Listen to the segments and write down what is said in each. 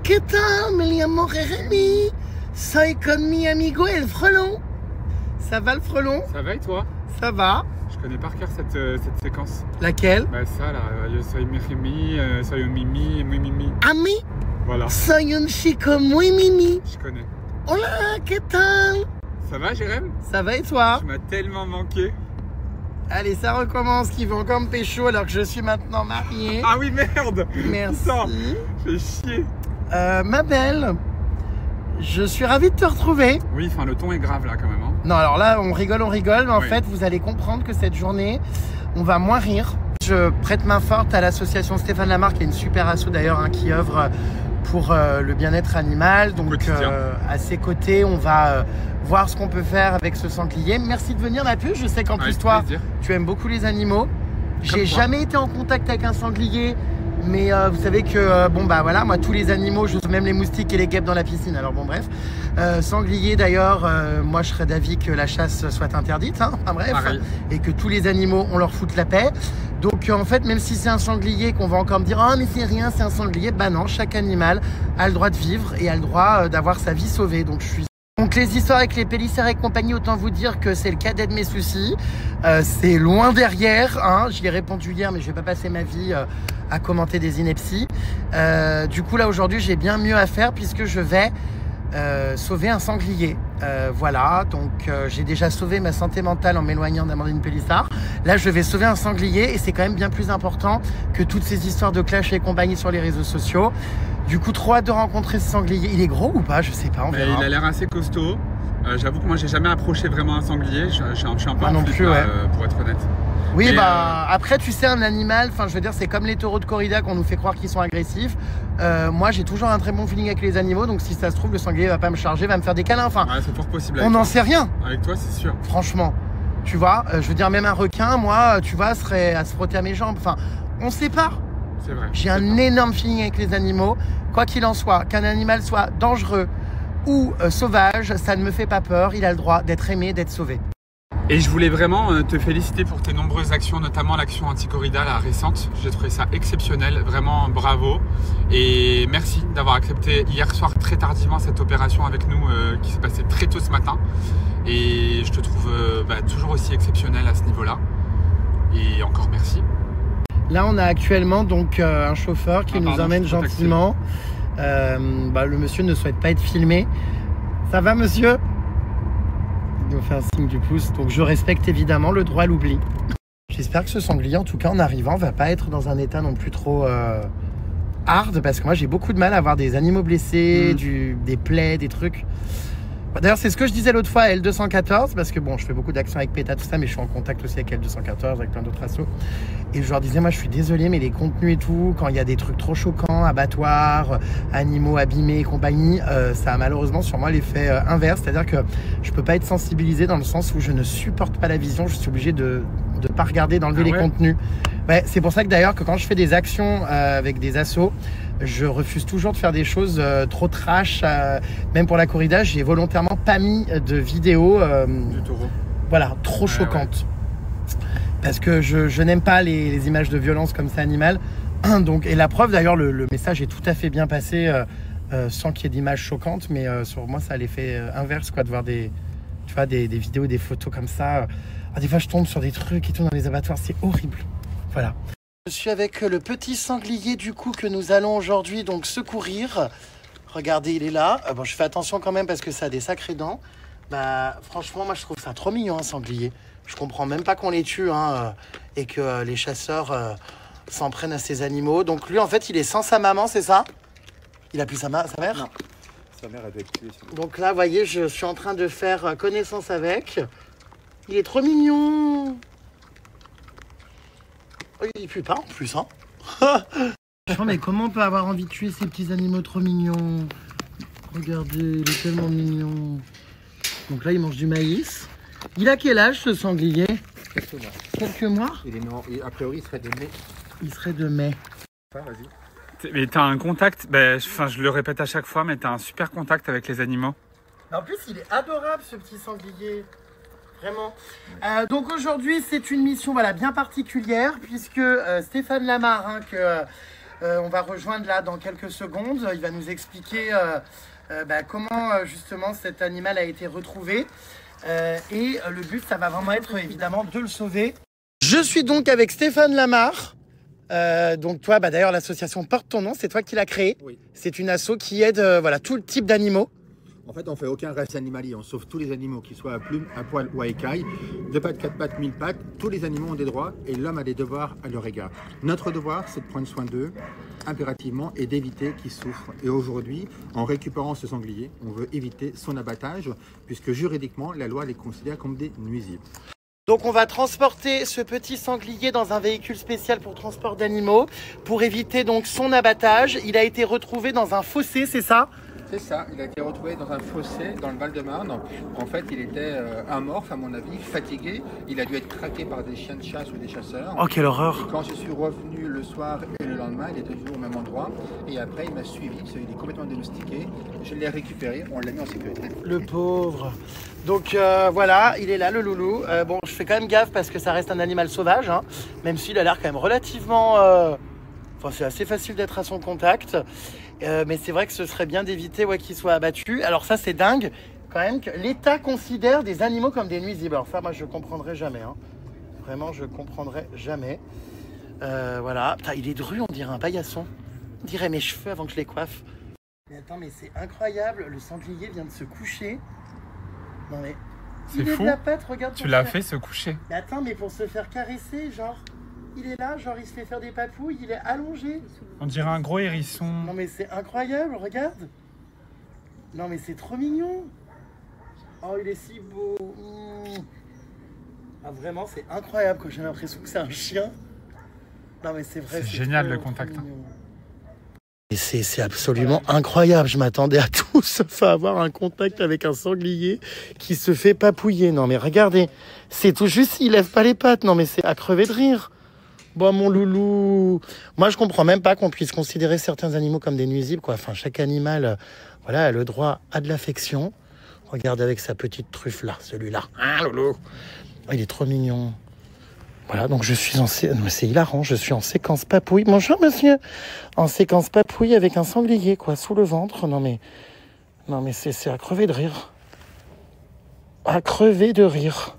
¿qué tal, mi amor Rémi? Soy con mi amigo el frelon. Ça va le frelon? Ça va et toi? Ça va. Je connais par cœur cette séquence. Laquelle? Bah ça là, soy mi Rémi, soy un mimi, muy mimi. Ami? Voilà. Soy un chico muy mimi. Je connais. Hola, ¿qué tal? Ça va Jérém? Ça va et toi? Tu m'as tellement manqué. Allez, ça recommence, qui veut encore me pécho alors que je suis maintenant mariée. Ah oui merde! Merci. Putain, fais chier. Ma belle, je suis ravie de te retrouver. Oui, enfin le ton est grave là quand même. Hein. Non, alors là, on rigole, mais en Oui. fait, vous allez comprendre que cette journée, on va moins rire. Je prête main forte à l'association Stéphane Lamarque, qui est une super asso d'ailleurs, hein, qui œuvre pour le bien-être animal. Donc, à ses côtés, on va voir ce qu'on peut faire avec ce sanglier. Merci de venir, ma puce. Je sais qu'en plus, toi, tu aimes beaucoup les animaux. J'ai jamais été en contact avec un sanglier. Mais vous savez que, bon bah voilà, moi tous les animaux, je même les moustiques et les guêpes dans la piscine, alors bon bref. Sanglier d'ailleurs, moi je serais d'avis que la chasse soit interdite, hein, enfin bref. Pareil. Et que tous les animaux, on leur foute la paix. Donc en fait, même si c'est un sanglier qu'on va encore me dire « Oh mais c'est rien, c'est un sanglier », bah non, chaque animal a le droit de vivre et a le droit d'avoir sa vie sauvée. Donc je suis... Donc les histoires avec les pélissères et compagnie, autant vous dire que c'est le cadet de mes soucis. C'est loin derrière, hein. J'y ai répondu hier, mais je vais pas passer ma vie à commenter des inepties. Du coup là aujourd'hui j'ai bien mieux à faire puisque je vais sauver un sanglier. Voilà, donc j'ai déjà sauvé ma santé mentale en m'éloignant d'Amandine Pélissard. Là je vais sauver un sanglier et c'est quand même bien plus important que toutes ces histoires de clash et compagnie sur les réseaux sociaux. Du coup, trop hâte de rencontrer ce sanglier. Il est gros ou pas? Je sais pas, on verra. Il a l'air assez costaud. J'avoue que moi, j'ai jamais approché vraiment un sanglier. Je suis un peu Moi en non flip, plus, là, ouais. pour être honnête. Oui, Mais, bah après, tu sais, un animal, enfin, je veux dire, c'est comme les taureaux de corrida qu'on nous fait croire qu'ils sont agressifs. Moi, j'ai toujours un très bon feeling avec les animaux, donc si ça se trouve, le sanglier va pas me charger, va me faire des câlins. Enfin, ouais, c'est fort possible. on n'en sait rien. Avec toi, c'est sûr. Franchement, tu vois, je veux dire, même un requin, moi, tu vois, serait à se frotter à mes jambes. Enfin, on sait pas. C'est vrai. J'ai un énorme feeling avec les animaux. Quoi qu'il en soit, qu'un animal soit dangereux ou sauvage, ça ne me fait pas peur. Il a le droit d'être aimé, d'être sauvé. Et je voulais vraiment te féliciter pour tes nombreuses actions, notamment l'action anti-corrida, la récente. J'ai trouvé ça exceptionnel, vraiment bravo. Et merci d'avoir accepté hier soir très tardivement cette opération avec nous qui s'est passée très tôt ce matin. Et je te trouve toujours aussi exceptionnel à ce niveau-là. Et encore merci. Là, on a actuellement donc un chauffeur qui nous emmène gentiment. Le monsieur ne souhaite pas être filmé. Ça va, monsieur? Il nous fait un signe du pouce. Donc, je respecte évidemment le droit à l'oubli. J'espère que ce sanglier, en tout cas, en arrivant, va pas être dans un état non plus trop hard. Parce que moi, j'ai beaucoup de mal à avoir des animaux blessés, des plaies, des trucs. D'ailleurs, c'est ce que je disais l'autre fois à L214, parce que bon, je fais beaucoup d'actions avec PETA, tout ça, mais je suis en contact aussi avec L214, avec plein d'autres assos. Et je leur disais, moi, je suis désolé, mais les contenus et tout, quand il y a des trucs trop choquants, abattoirs, animaux abîmés et compagnie, ça a malheureusement sur moi l'effet inverse. C'est-à-dire que je peux pas être sensibilisé dans le sens où je ne supporte pas la vision, je suis obligé de pas regarder, d'enlever les contenus. Ouais, c'est pour ça que d'ailleurs, que quand je fais des actions avec des assos, je refuse toujours de faire des choses trop trash. Même pour la corrida, j'ai volontairement pas mis de vidéos du taureau. Voilà, trop choquantes. Parce que je n'aime pas les images de violence comme ça animale. Donc, et la preuve d'ailleurs, le message est tout à fait bien passé sans qu'il y ait d'images choquantes. Mais sur moi, ça a l'effet inverse, quoi, de voir des vidéos, des photos comme ça. Des fois, je tombe sur des trucs et tout dans les abattoirs, c'est horrible. Voilà. Je suis avec le petit sanglier du coup que nous allons aujourd'hui donc secourir. Regardez, il est là. Bon, je fais attention quand même parce que ça a des sacrées dents. Franchement, moi je trouve ça trop mignon un sanglier. Je comprends même pas qu'on les tue et que les chasseurs s'en prennent à ces animaux. Donc lui en fait il est sans sa maman, c'est ça? Il a plus sa mère? Non. Sa mère a été tuée. Donc là, vous voyez, je suis en train de faire connaissance avec. Il est trop mignon. Oh, il pue pas en plus, hein. Non, mais comment on peut avoir envie de tuer ces petits animaux trop mignons? Regardez, il est tellement mignon. Donc là, il mange du maïs. Il a quel âge, ce sanglier? Quelques mois. Quelques mois? Il est non, a priori, il serait de mai. Il serait de mai. Vas-y. Mais t'as un contact, je le répète à chaque fois, mais t'as un super contact avec les animaux. En plus, il est adorable, ce petit sanglier. Vraiment. Donc aujourd'hui, c'est une mission bien particulière, puisque Stéphane Lamarque, on va rejoindre là dans quelques secondes. Il va nous expliquer comment justement cet animal a été retrouvé. Et le but, ça va vraiment être évidemment de le sauver. Je suis donc avec Stéphane Lamarre. Donc toi, d'ailleurs, l'association porte ton nom, c'est toi qui l'as créée. Oui. C'est une asso qui aide tout le type d'animaux. En fait, on fait aucun reste animalier, on sauve tous les animaux, qu'ils soient à plumes, à poil ou à écailles, 2 pattes, 4 pattes, 1000 pattes, tous les animaux ont des droits et l'homme a des devoirs à leur égard. Notre devoir, c'est de prendre soin d'eux, impérativement, et d'éviter qu'ils souffrent. Et aujourd'hui, en récupérant ce sanglier, on veut éviter son abattage, puisque juridiquement, la loi les considère comme des nuisibles. Donc on va transporter ce petit sanglier dans un véhicule spécial pour transport d'animaux, pour éviter donc son abattage. Il a été retrouvé dans un fossé, c'est ça ? C'est ça, il a été retrouvé dans un fossé dans le Val-de-Marne. En fait, il était amorphe, à mon avis, fatigué. Il a dû être traqué par des chiens de chasse ou des chasseurs. Oh, quelle horreur! Et quand je suis revenu le soir et le lendemain, il était toujours au même endroit. Et après, il m'a suivi, il est complètement diagnostiqué. Je l'ai récupéré, on l'a mis en sécurité. Le pauvre! Donc voilà, il est là, le loulou. Bon, je fais quand même gaffe parce que ça reste un animal sauvage, hein, même s'il a l'air quand même relativement... Enfin, c'est assez facile d'être à son contact. Mais c'est vrai que ce serait bien d'éviter qu'il soit abattu. Alors ça, c'est dingue quand même que l'État considère des animaux comme des nuisibles. Alors ça, moi, je ne comprendrai jamais. Hein. Vraiment, je ne comprendrai jamais. Voilà. Putain, il est dru, on dirait un paillasson. On dirait mes cheveux avant que je les coiffe. Mais attends, mais c'est incroyable. Le sanglier vient de se coucher. Non mais... C'est fou. De la patte, regarde. Tu l'as fait se coucher. Mais attends, mais pour se faire caresser, genre... Il est là, genre il se fait faire des papouilles, il est allongé. On dirait un gros hérisson. Non mais c'est incroyable, regarde. Non mais c'est trop mignon. Oh, il est si beau. Ah vraiment, c'est incroyable quand j'ai l'impression que c'est un chien. Non mais c'est vrai. C'est génial le contact. Et c'est absolument incroyable. Je m'attendais à tout sauf à avoir un contact avec un sanglier qui se fait papouiller. Non mais regardez, c'est tout juste, il lève pas les pattes. Non mais c'est à crever de rire. Bon, mon loulou, moi je comprends même pas qu'on puisse considérer certains animaux comme des nuisibles, quoi. Enfin, chaque animal, a le droit à de l'affection. Regarde avec sa petite truffe là, celui-là. Hein, loulou. Oh, il est trop mignon. Voilà, donc je suis c'est hilarant, je suis en séquence papouille. Bonjour monsieur. En séquence papouille avec un sanglier, quoi, sous le ventre. Non mais c'est à crever de rire. À crever de rire.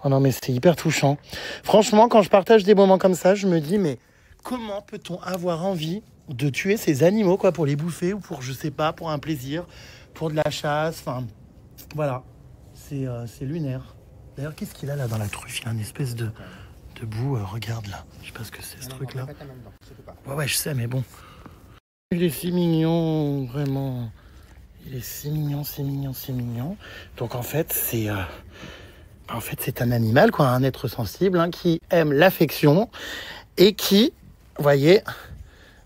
Oh non mais c'est hyper touchant. Franchement, quand je partage des moments comme ça, je me dis mais comment peut-on avoir envie de tuer ces animaux, quoi, pour les bouffer ou pour, je sais pas, pour un plaisir, pour de la chasse, enfin voilà, c'est lunaire. D'ailleurs, qu'est-ce qu'il a là dans la truffe? Il y a une espèce de boue, regarde là. Je sais pas ce que c'est ce truc là. Ouais, je sais, mais bon. Il est si mignon, vraiment. Il est si mignon, si mignon, si mignon. Donc en fait, c'est un animal, quoi, un être sensible, hein, qui aime l'affection et qui, vous voyez,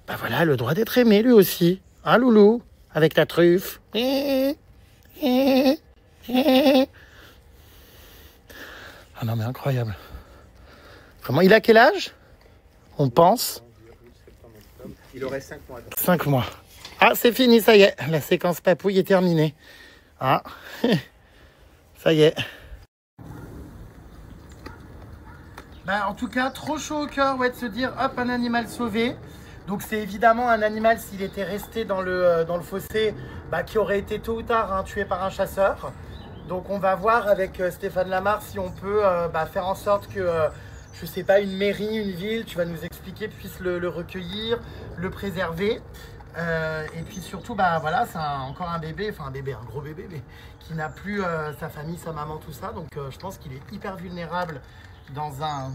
a le droit d'être aimé lui aussi. Hein, loulou, avec ta truffe. Ah non, mais incroyable. Vraiment, il a quel âge? On pense. Il aurait 5 mois. 5 mois. Ah, c'est fini, ça y est. La séquence papouille est terminée. Ah, ça y est. En tout cas, trop chaud au cœur, de se dire, hop, un animal sauvé. Donc c'est évidemment un animal, s'il était resté dans le fossé, qui aurait été tôt ou tard tué par un chasseur. Donc on va voir avec Stéphane Lamarre si on peut faire en sorte que, je sais pas, une mairie, une ville, tu vas nous expliquer, puisse le recueillir, le préserver. Et puis surtout, c'est encore un bébé, un gros bébé, mais qui n'a plus sa famille, sa maman, tout ça. Donc je pense qu'il est hyper vulnérable dans un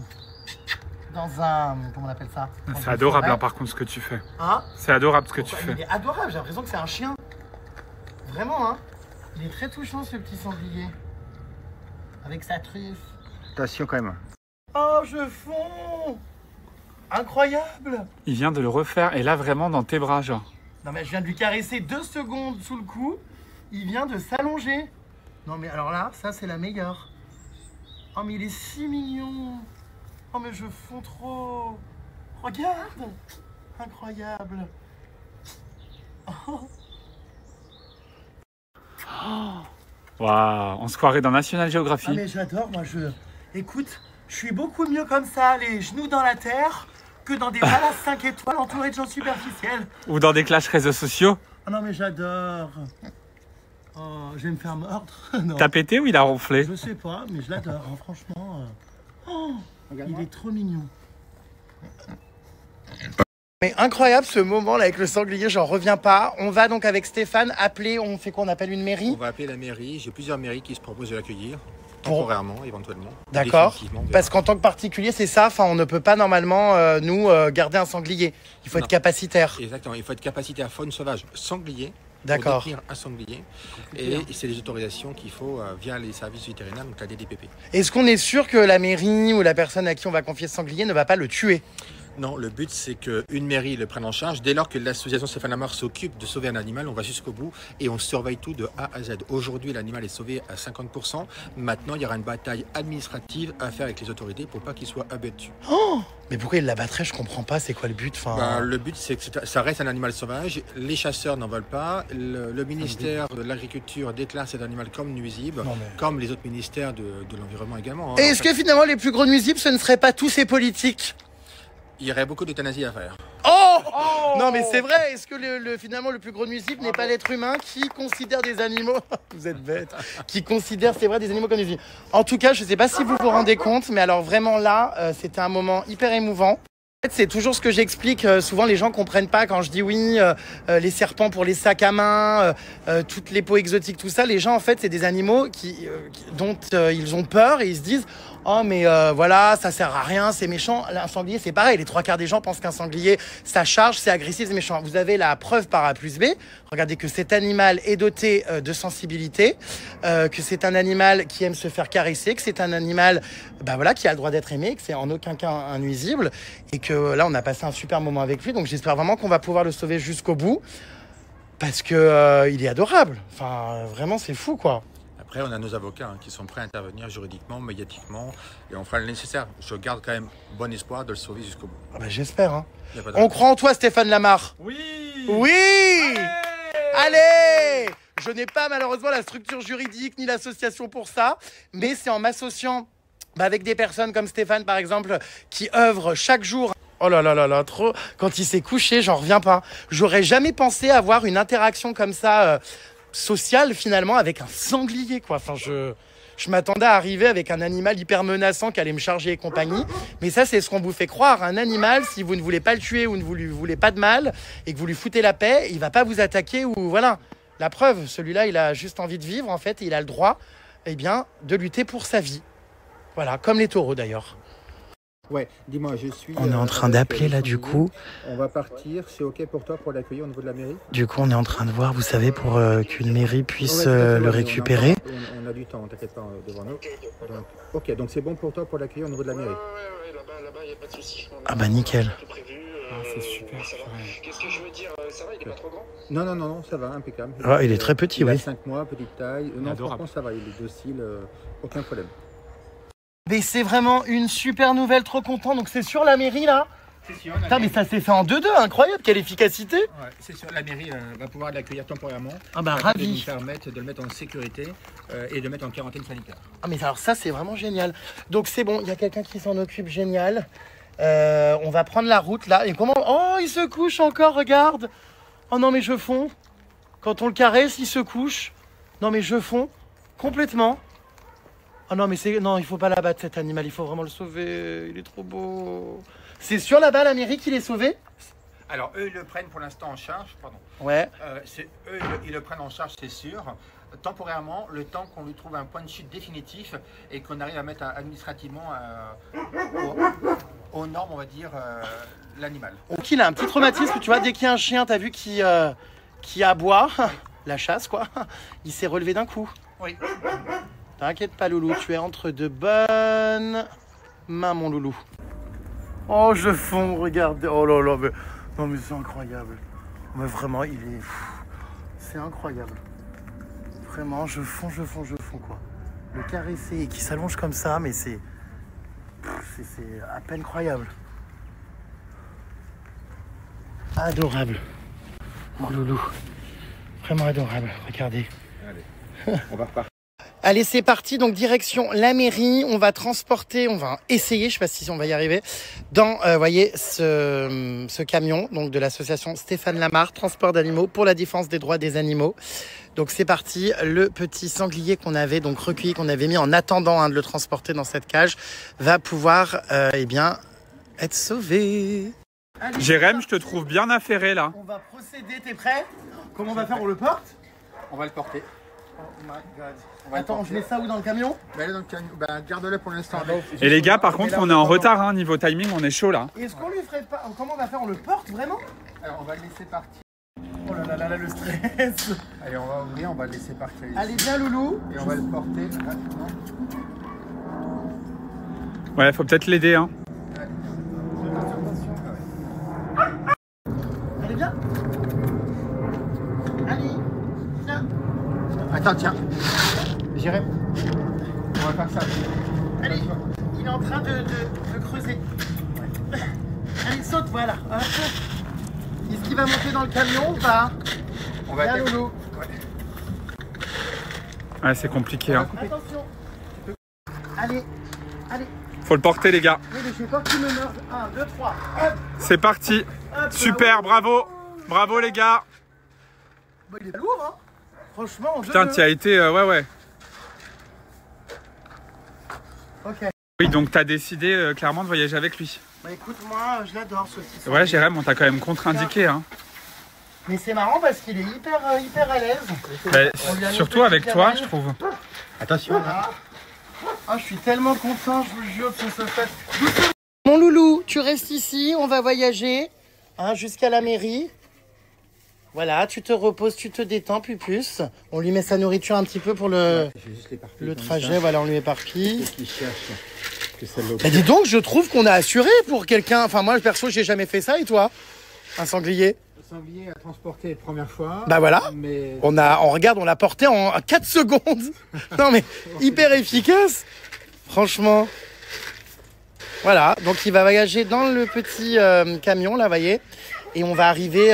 comment on appelle ça? C'est adorable, par contre, ce que tu fais. Hein? C'est adorable ce que tu fais. Il est adorable, j'ai l'impression que c'est un chien. Vraiment, hein? Il est très touchant, ce petit sanglier. Avec sa truffe. Attention quand même. Oh, je fonds! Incroyable! Il vient de le refaire, et là, vraiment, dans tes bras, genre. Non, mais je viens de lui caresser 2 secondes sous le cou. Il vient de s'allonger. Non, mais alors là, ça, c'est la meilleure. Oh, mais il est si mignon. Oh, mais je fonds trop. Regarde. Incroyable. Oh. Waouh, on se croirait dans National Geographic. Ah, mais j'adore, moi, écoute, je suis beaucoup mieux comme ça, les genoux dans la terre, que dans des palaces 5 étoiles entourés de gens superficiels. Ou dans des clashs réseaux sociaux. Oh non mais j'adore. Oh, je vais me faire mordre. T'as pété ou il a ronflé? Je sais pas, mais je l'adore, hein, franchement. Oh, il est trop mignon. Mais incroyable ce moment là avec le sanglier, j'en reviens pas. On va donc avec Stéphane appeler, on fait quoi? On appelle une mairie? On va appeler la mairie. J'ai plusieurs mairies qui se proposent de l'accueillir. Temporairement, éventuellement. D'accord. Parce qu'en tant que particulier, c'est ça. Enfin, on ne peut pas normalement, nous, garder un sanglier. Il faut être capacitaire. Exactement. Il faut être capacitaire faune sauvage sanglier. D'accord. Pour détenir un sanglier. Et c'est les autorisations qu'il faut via les services vétérinaires, donc la DDPP. Est-ce qu'on est sûr que la mairie ou la personne à qui on va confier ce sanglier ne va pas le tuer? Non, le but c'est qu'une mairie le prenne en charge. Dès lors que l'association Stéphane Lamar s'occupe de sauver un animal, on va jusqu'au bout et on surveille tout de A à Z. Aujourd'hui, l'animal est sauvé à 50%. Maintenant, il y aura une bataille administrative à faire avec les autorités pour pas qu'il soit abattu. Oh, mais pourquoi il l'abattrait? Je comprends pas. C'est quoi le but? Le but, c'est que ça reste un animal sauvage. Les chasseurs n'en veulent pas. Le ministère de l'Agriculture déclare cet animal comme nuisible, comme les autres ministères de l'Environnement également. Et est-ce que finalement, les plus gros nuisibles, ce ne seraient pas tous ces politiques? Il y aurait beaucoup d'euthanasie à faire. Oh, non mais c'est vrai, est-ce que finalement le plus gros nuisible n'est pas l'être humain qui considère des animaux, vous êtes bête, qui considère, c'est vrai, des animaux comme nuisibles. En tout cas, je ne sais pas si vous vous rendez compte, mais alors vraiment là, c'était un moment hyper émouvant. En fait, c'est toujours ce que j'explique, souvent les gens comprennent pas quand je dis oui, les serpents pour les sacs à main, toutes les peaux exotiques, tout ça, les gens en fait c'est des animaux dont ils ont peur et ils se disent oh mais voilà, ça sert à rien, c'est méchant. Un sanglier c'est pareil, les 3/4 des gens pensent qu'un sanglier ça charge, c'est agressif, c'est méchant. Vous avez la preuve par A plus B, regardez que cet animal est doté de sensibilité, que c'est un animal qui aime se faire caresser, que c'est un animal qui a le droit d'être aimé, que c'est en aucun cas un nuisible et que là on a passé un super moment avec lui, donc j'espère vraiment qu'on va pouvoir le sauver jusqu'au bout parce que il est adorable, enfin vraiment c'est fou quoi. Après, on a nos avocats qui sont prêts à intervenir juridiquement, médiatiquement, et on fera le nécessaire. Je garde quand même bon espoir de le sauver jusqu'au bout. J'espère. Hein. On croit en toi, Stéphane Lamar. Oui. Oui. Allez. Je n'ai pas malheureusement la structure juridique ni l'association pour ça, mais c'est en m'associant avec des personnes comme Stéphane, par exemple, qui œuvrent chaque jour. Oh là là là là, trop. Quand il s'est couché, j'en reviens pas. J'aurais jamais pensé avoir une interaction comme ça... social finalement avec un sanglier quoi. Enfin je m'attendais à arriver avec un animal hyper menaçant qui allait me charger et compagnie, mais ça c'est ce qu'on vous fait croire. Un animal, si vous ne voulez pas le tuer ou ne vous lui voulez pas de mal et que vous lui foutez la paix, il va pas vous attaquer ou voilà. La preuve, celui-là il a juste envie de vivre en fait et il a le droit de lutter pour sa vie. Voilà, comme les taureaux d'ailleurs. Ouais, dis-moi, on est en train d'appeler là du coup. On va partir, c'est ok pour toi pour l'accueillir au niveau de la mairie? Du coup, on est en train de voir, vous savez, pour qu'une mairie puisse le récupérer. On a du temps, t'inquiète pas, devant nous. Ok, donc c'est bon pour toi pour l'accueillir au niveau de la mairie? Ouais, là-bas, il n'y a pas de souci. Ah bah nickel. C'est super. Qu'est-ce que je veux dire? Ça va, il est pas trop grand? Non, ça va, impeccable. Ah, il est très petit, oui. Il a 5 mois, petite taille. Non, franchement, ça va, il est docile, aucun problème. Mais c'est vraiment une super nouvelle, trop content. Donc c'est sur la mairie là? C'est sûr. Putain, mais ça s'est fait en 2-2, incroyable, quelle efficacité. Ouais, c'est sûr, la mairie va pouvoir l'accueillir temporairement. Ah bah ravi. Nous permettre de le mettre en sécurité et de le mettre en quarantaine sanitaire. Ah mais alors ça c'est vraiment génial. Donc c'est bon, il y a quelqu'un qui s'en occupe, génial. On va prendre la route là. Et comment? Oh, il se couche encore, regarde. Oh non mais je fonds. Quand on le caresse, il se couche. Non mais je fonds complètement. Oh non, mais non, il faut pas l'abattre cet animal, il faut vraiment le sauver, il est trop beau. C'est sûr là-bas, la mairie qui l'est sauvé? Alors, eux, ils le prennent pour l'instant en charge, pardon. Ouais. Eux, ils le prennent en charge, c'est sûr, temporairement, le temps qu'on lui trouve un point de chute définitif et qu'on arrive à mettre administrativement aux normes, on va dire, l'animal. Donc il a un petit traumatisme, tu vois, dès qu'il y a un chien, t'as vu, qui aboie, la chasse, quoi, il s'est relevé d'un coup. Oui. T'inquiète pas, Loulou, tu es entre de bonnes mains, mon Loulou. Oh, je fonds, regarde. Oh là là, mais... non mais c'est incroyable. Mais vraiment, il est... C'est incroyable. Vraiment, je fonds, quoi. Le caresser et qui s'allonge comme ça, mais c'est à peine croyable. Adorable. Mon Loulou. Vraiment adorable, regardez. Allez, on va repartir. Allez, c'est parti. Donc, direction la mairie. On va transporter, on va essayer, je sais pas si on va y arriver, dans, voyez, ce camion, donc de l'association Stéphane Lamarre, transport d'animaux pour la défense des droits des animaux. Donc, c'est parti. Le petit sanglier qu'on avait donc recueilli, qu'on avait mis en attendant de le transporter dans cette cage, va pouvoir, eh bien, être sauvé. Allez, Jérém, je te trouve bien affairé là. On va procéder. T'es prêt? Comment on va faire? On le porte? On va le porter. Oh my god. Attends, je mets ça où dans le camion? Bah, dans le camion. Bah, garde-le pour l'instant. Et les gars, par contre, on est en retard, hein, niveau timing, on est chaud là. Est-ce qu'on lui ferait pas... Comment on va faire? On le porte vraiment? Alors, on va le laisser partir. Oh là là là, le stress. Allez, on va ouvrir, on va le laisser partir ici. Allez, bien loulou. Et on va le porter rapidement. Ouais, faut peut-être l'aider, hein. Allez, viens. Allez, viens. Attends, tiens. J'irai. On va faire ça. Allez, il est en train de creuser. Ouais. Allez, saute, voilà. Hop. Est-ce qu'il va monter dans le camion ou pas? On va Bien, loulou. Ouais, c'est compliqué, hein. Attention. Allez, allez. Faut le porter, les gars. Oui, mais je sais pas qui me meurt. 1, 2, 3. Hop. C'est parti. Hop, super, bravo. Bravo, les gars. Bah, il est lourd, hein. Franchement, putain, tu as été... ouais. Ok. Oui, donc t'as décidé clairement de voyager avec lui. Bah écoute, moi, je l'adore, ce petit. Ouais, Jérém, on t'a quand même contre-indiqué, hein. Mais c'est marrant parce qu'il est hyper à l'aise. Bah, surtout avec toi, je trouve. Attention. Ah, je suis tellement content, je vous jure, que ça se fait. Mon loulou, tu restes ici, on va voyager jusqu'à la mairie. Voilà, tu te reposes, tu te détends, Pupus. On lui met sa nourriture un petit peu pour le trajet. Voilà, on lui éparpille. Bah dis donc, je trouve qu'on a assuré pour quelqu'un. Enfin, moi, perso, j'ai jamais fait ça. Et toi? Un sanglier? Un sanglier à transporter la première fois. Bah voilà. Mais... On regarde, on l'a porté en 4 secondes. Non, mais hyper efficace. Franchement. Voilà, donc il va voyager dans le petit camion, là, voyez. Et on va arriver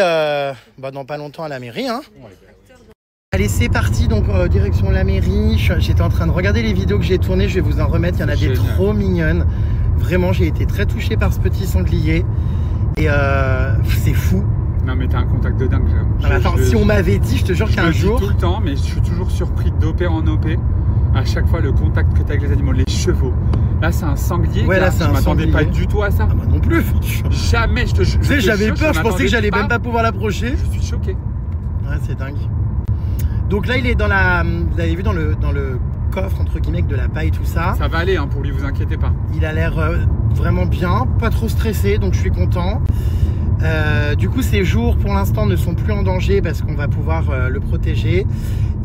dans pas longtemps à la mairie. Hein. Allez, c'est parti, donc direction la mairie. J'étais en train de regarder les vidéos que j'ai tournées, je vais vous en remettre. Il y en a des trop mignonnes. Vraiment, j'ai été très touché par ce petit sanglier. Et c'est fou. Non, mais t'as un contact de dingue. Attends, si on m'avait dit, je te jure qu'un jour... tout le temps, mais je suis toujours surpris d'OP en OP. À chaque fois, le contact que t'as avec les animaux, les chevaux. Là, c'est un sanglier. Ouais, là, c'est un sanglier. Je m'attendais pas du tout à ça. Ah, moi non plus. Jamais, je te jure. Tu sais, j'avais peur, je pensais que j'allais même pas pouvoir l'approcher. Je suis choqué. Ouais, c'est dingue. Donc là, il est dans la... Vous avez vu dans le coffre, entre guillemets, avec de la paille, tout ça. Ça va aller, hein, pour lui, vous inquiétez pas. Il a l'air vraiment bien, pas trop stressé, donc je suis content. Du coup, ses jours, pour l'instant, ne sont plus en danger parce qu'on va pouvoir le protéger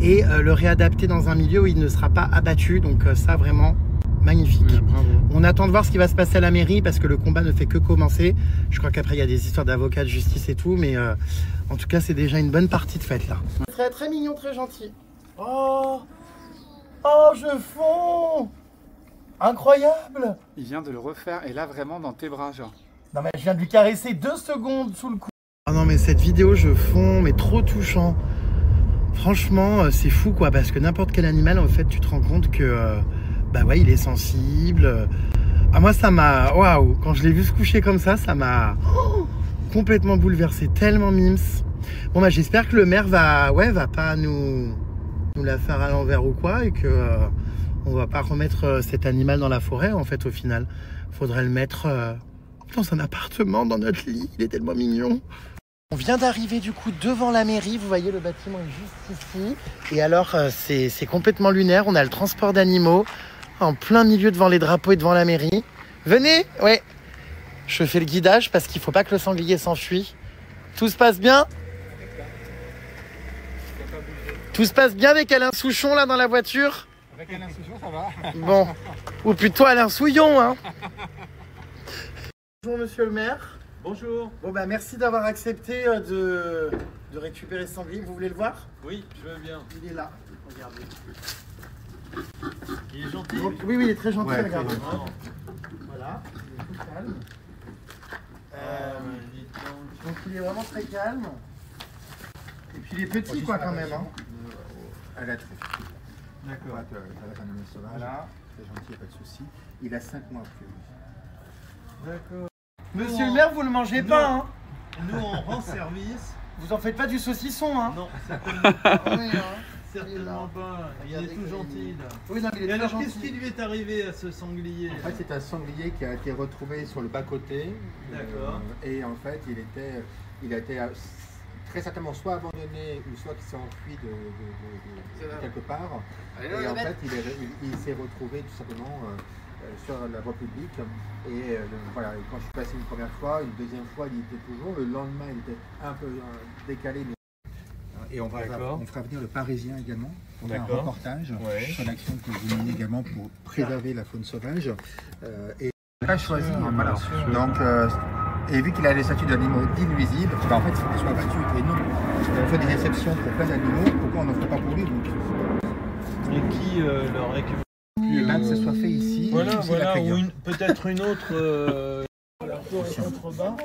et le réadapter dans un milieu où il ne sera pas abattu. Donc ça, vraiment... magnifique. Ouais, bravo. On attend de voir ce qui va se passer à la mairie parce que le combat ne fait que commencer. Je crois qu'après il y a des histoires d'avocats, de justice et tout, mais en tout cas c'est déjà une bonne partie de fête là. Très très mignon, très gentil. Oh, je fonds. Incroyable. Il vient de le refaire et là vraiment dans tes bras, genre. Non mais je viens de lui caresser 2 secondes sous le cou. Oh non mais cette vidéo je fonds, mais trop touchant. Franchement c'est fou quoi, parce que n'importe quel animal en fait tu te rends compte que bah ouais, il est sensible. Ah, moi, ça m'a... Waouh! Quand je l'ai vu se coucher comme ça m'a complètement bouleversé. Tellement mims. Bon, bah, j'espère que le maire va pas nous la faire à l'envers ou quoi et que on va pas remettre cet animal dans la forêt, en fait, au final. Faudrait le mettre dans un appartement, dans notre lit. Il est tellement mignon. On vient d'arriver du coup devant la mairie, vous voyez le bâtiment est juste ici. Et alors c'est complètement lunaire, on a le transport d'animaux en plein milieu devant les drapeaux et devant la mairie. Venez, ouais. Je fais le guidage parce qu'il ne faut pas que le sanglier s'enfuit. Tout se passe bien? Tout se passe bien avec Alain Souchon là dans la voiture? Avec Alain Souchon, ça va. Bon, ou plutôt Alain Souillon, hein. Bonjour monsieur le maire. Bonjour. Bon bah merci d'avoir accepté de récupérer ce sanglier. Vous voulez le voir? Oui, je veux bien. Il est là, regardez. Il est gentil? Donc, oui, il est très gentil, Ouais, regardez. Vraiment. Voilà, il est tout calme. Donc il est vraiment très calme. Et puis il est petit quoi quand même. Hein. À la truffe. D'accord. Avec un animal sauvage. Voilà. C'est gentil, il n'y a pas de souci. Il a 5 mois plus. D'accord. Monsieur le maire, vous le mangez pas, hein? Nous, on rend service. Vous en faites pas du saucisson, hein? Non, certainement pas. Oui, hein. Certainement pas. Il est tout gentil, là. Oui, non, mais il Et est alors, très qu'est-ce gentil. qui lui est arrivé à ce sanglier? En fait, c'est un sanglier qui a été retrouvé sur le bas-côté. D'accord. Et en fait, il a été très certainement soit abandonné ou soit qu'il s'est enfui de quelque part. Et en fait, il s'est retrouvé tout simplement sur la voie publique. Et voilà, et quand je suis passé une première fois, une deuxième fois, il y était toujours. Le lendemain, il était un peu décalé. Et on fera venir le Parisien également pour faire un reportage sur l'action que vous menez également pour préserver la faune sauvage. Et on n'a pas choisi, voilà. Donc, et vu qu'il a les statuts d'animaux dits nuisibles, en fait, il faut qu'il soit abattu. Et nous, on fait des exceptions pour plein d'animaux, pourquoi on n'en fait pas pour lui donc, Et qui leur récupère? et là, que ce soit fait ici, Voilà, ici, la ou Crayonne. peut-être une autre contrebas,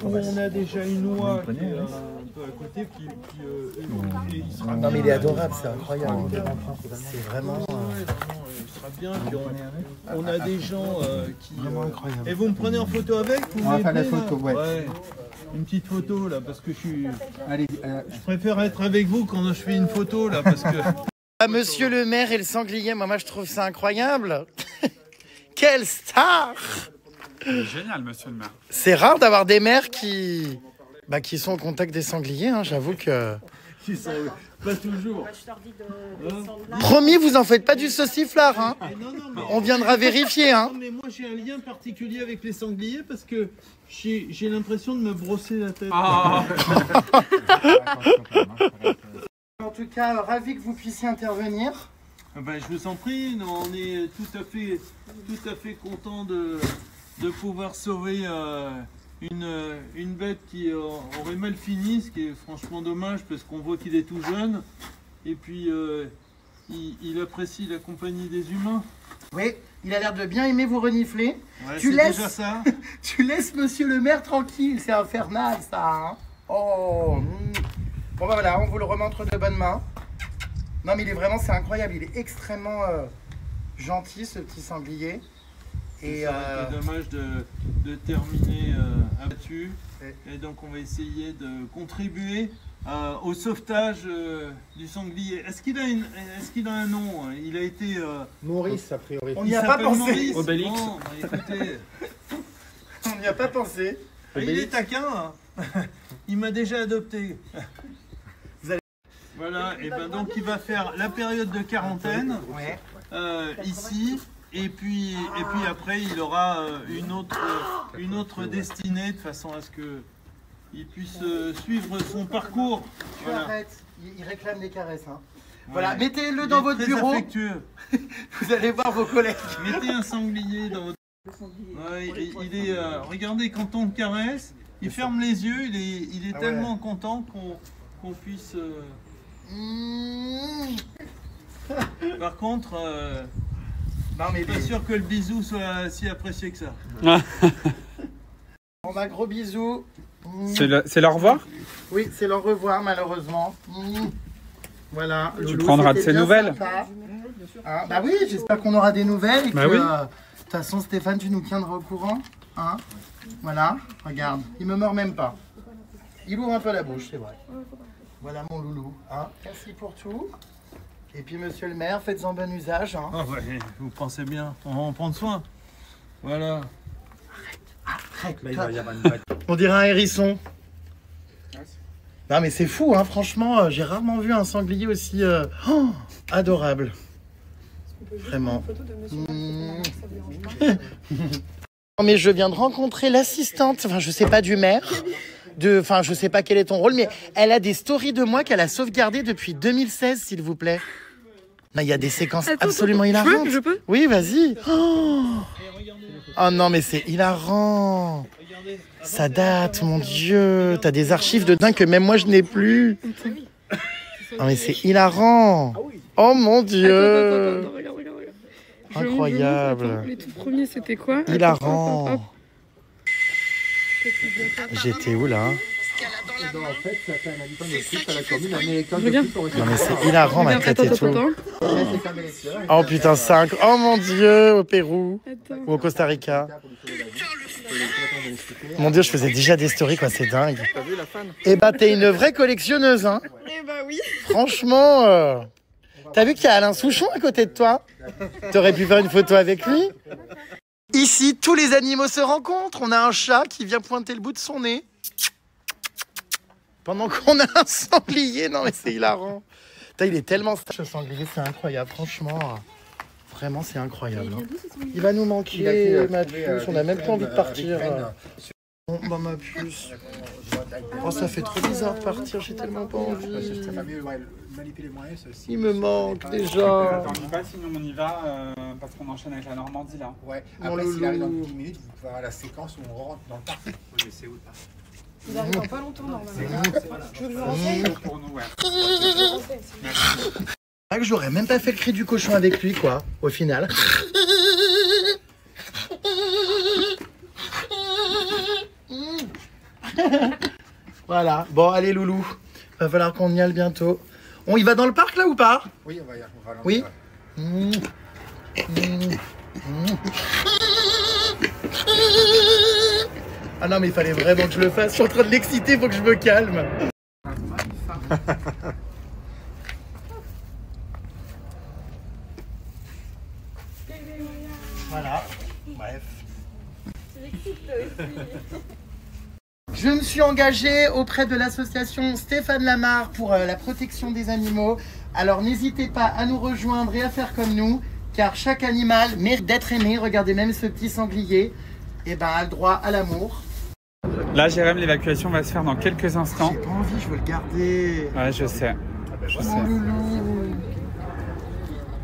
où on a déjà une oie qui est un peu à côté, il sera Non, mais bien. il est adorable, c'est incroyable. C'est vraiment. Il sera bien. Puis on a des gens qui. Vraiment incroyable. Et vous me prenez en photo avec? On va faire la photo, ouais. Une petite photo là, parce que Allez, je préfère être avec vous quand je fais une photo là, parce que. Ah, monsieur le maire et le sanglier, moi je trouve ça incroyable. Quelle star! Génial, monsieur le maire. C'est rare d'avoir des maires qui sont au contact des sangliers, hein, j'avoue que... Qui sont pas toujours. Promis, vous en faites pas du sauciflard, hein. Non, mais... On viendra vérifier, hein. Non, mais moi j'ai un lien particulier avec les sangliers parce que j'ai l'impression de me brosser la tête. Ah. En tout cas, ravi que vous puissiez intervenir. Ben, je vous en prie, on est tout à fait content de pouvoir sauver une bête qui aurait mal fini, ce qui est franchement dommage parce qu'on voit qu'il est tout jeune et puis il apprécie la compagnie des humains. Oui, il a l'air de bien aimer vous renifler. Ouais, Tu c'est laisses- déjà ça. Tu laisses monsieur le maire tranquille, c'est infernal ça, hein. Oh. Bon bah voilà, on vous le remontre de bonnes mains. Non mais il est vraiment, c'est incroyable, il est extrêmement gentil ce petit sanglier. Et Ça aurait été dommage de terminer abattu. Et donc on va essayer de contribuer au sauvetage du sanglier. Est-ce qu'il a un nom? Il a été... Maurice, a priori. on il n'y a pas s'appelle pensé. Maurice. Obélix. Bon, bah, écoutez, On n'y a pas pensé. il est taquin. Hein. Il m'a déjà adopté. Voilà, et ben donc il va faire la période de quarantaine Ouais. ici. Et puis après, il aura une autre destinée de façon à ce que il puisse suivre son parcours. Tu Voilà. arrêtes, il réclame des caresses. Hein. Ouais. Voilà, mettez-le Il dans est votre très bureau, affectueux. vous allez voir vos collègues. Mettez un sanglier dans votre... Ouais, il est, regardez, quand on le caresse, il ferme les yeux, il est Ah ouais. tellement content qu'on puisse... Par contre, Non mais je suis pas sûr que le bisou soit si apprécié que ça. on a gros bisous. C'est le revoir? Oui, c'est l'au revoir malheureusement. Voilà. Tu Loulou, prendras de c'était ses bien nouvelles. sympa. Ah, bah oui, j'espère qu'on aura des nouvelles. Et Bah que, oui. de toute façon, Stéphane, tu nous tiendras au courant. Hein, voilà, regarde, il me mord même pas. Il ouvre un peu la bouche, c'est vrai. Voilà mon loulou. Hein. Merci pour tout. Et puis, monsieur le maire, faites-en bon usage. Hein. Ah ouais, vous pensez bien, on va en prendre soin. Voilà. On dirait un hérisson. Non mais c'est fou, hein, franchement, j'ai rarement vu un sanglier aussi adorable. Vraiment. Non mais je viens de rencontrer l'assistante, enfin je sais pas du maire, enfin je sais pas quel est ton rôle, mais elle a des stories de moi qu'elle a sauvegardées depuis 2016 s'il vous plaît. Non, il y a des séquences absolument hilarantes. Je peux Oui, vas-y. Oh non mais c'est hilarant. Ça date, mon Dieu. T'as des archives de dingue que même moi je n'ai plus. Non mais c'est hilarant. Oh mon Dieu. Attends, regarde. Incroyable. Les tout premiers, c'était quoi? Hilarant. Hop. J'étais où là? Escaladant ben, en fait, ça fait un habitant de plus à la commune américaine de plus pour Non mais c'est hilarant ma tête et tout. Oh putain, 5. Oh mon dieu, au Pérou. Ou au Costa Rica. Mon dieu, je faisais déjà des stories quoi, c'est dingue. T'as vu la fan? Eh bah t'es une vraie collectionneuse hein. Eh bah oui. Franchement, t'as vu qu'il y a Alain Souchon à côté de toi? T'aurais pu faire une photo avec lui. Ici, tous les animaux se rencontrent. On a un chat qui vient pointer le bout de son nez. Pendant qu'on a un sanglier. Non mais c'est hilarant. Putain, il est tellement sage ce sanglier, c'est incroyable. Franchement, vraiment c'est incroyable. Hein. Il va nous manquer, ma puce. On a même pas envie de partir. Bon, bah ma puce. Oh, ça fait trop bizarre de partir, j'ai tellement pas envie. Il me manque déjà. Attends, on y va, sinon on y va parce qu'on enchaîne avec la Normandie là. Ouais, après s'il arrive dans 10 minutes, vous pouvez avoir la séquence où on rentre dans le parc. Oui, mais c'est où le parc? Il arrive dans pas longtemps normalement. Tu veux que je me C'est renseigne? pour nous, ouais. C'est vrai que j'aurais même pas fait le cri du cochon avec lui, quoi, au final. Voilà. Bon, allez, loulou. Va falloir qu'on y aille bientôt. On y va dans le parc, là, ou pas? Oui, on va Oui. Ah non, mais il fallait vraiment que je le fasse. Je suis en train de l'exciter, faut que je me calme. Voilà. Bref. Je me suis engagée auprès de l'association Stéphane Lamar pour la protection des animaux. Alors n'hésitez pas à nous rejoindre et à faire comme nous, car chaque animal mérite d'être aimé. Regardez même ce petit sanglier, et ben a le droit à l'amour. Là, Jérém, l'évacuation va se faire dans quelques instants. J'ai pas envie, je veux le garder. Ouais, je sais. Je sais. Mon loulou.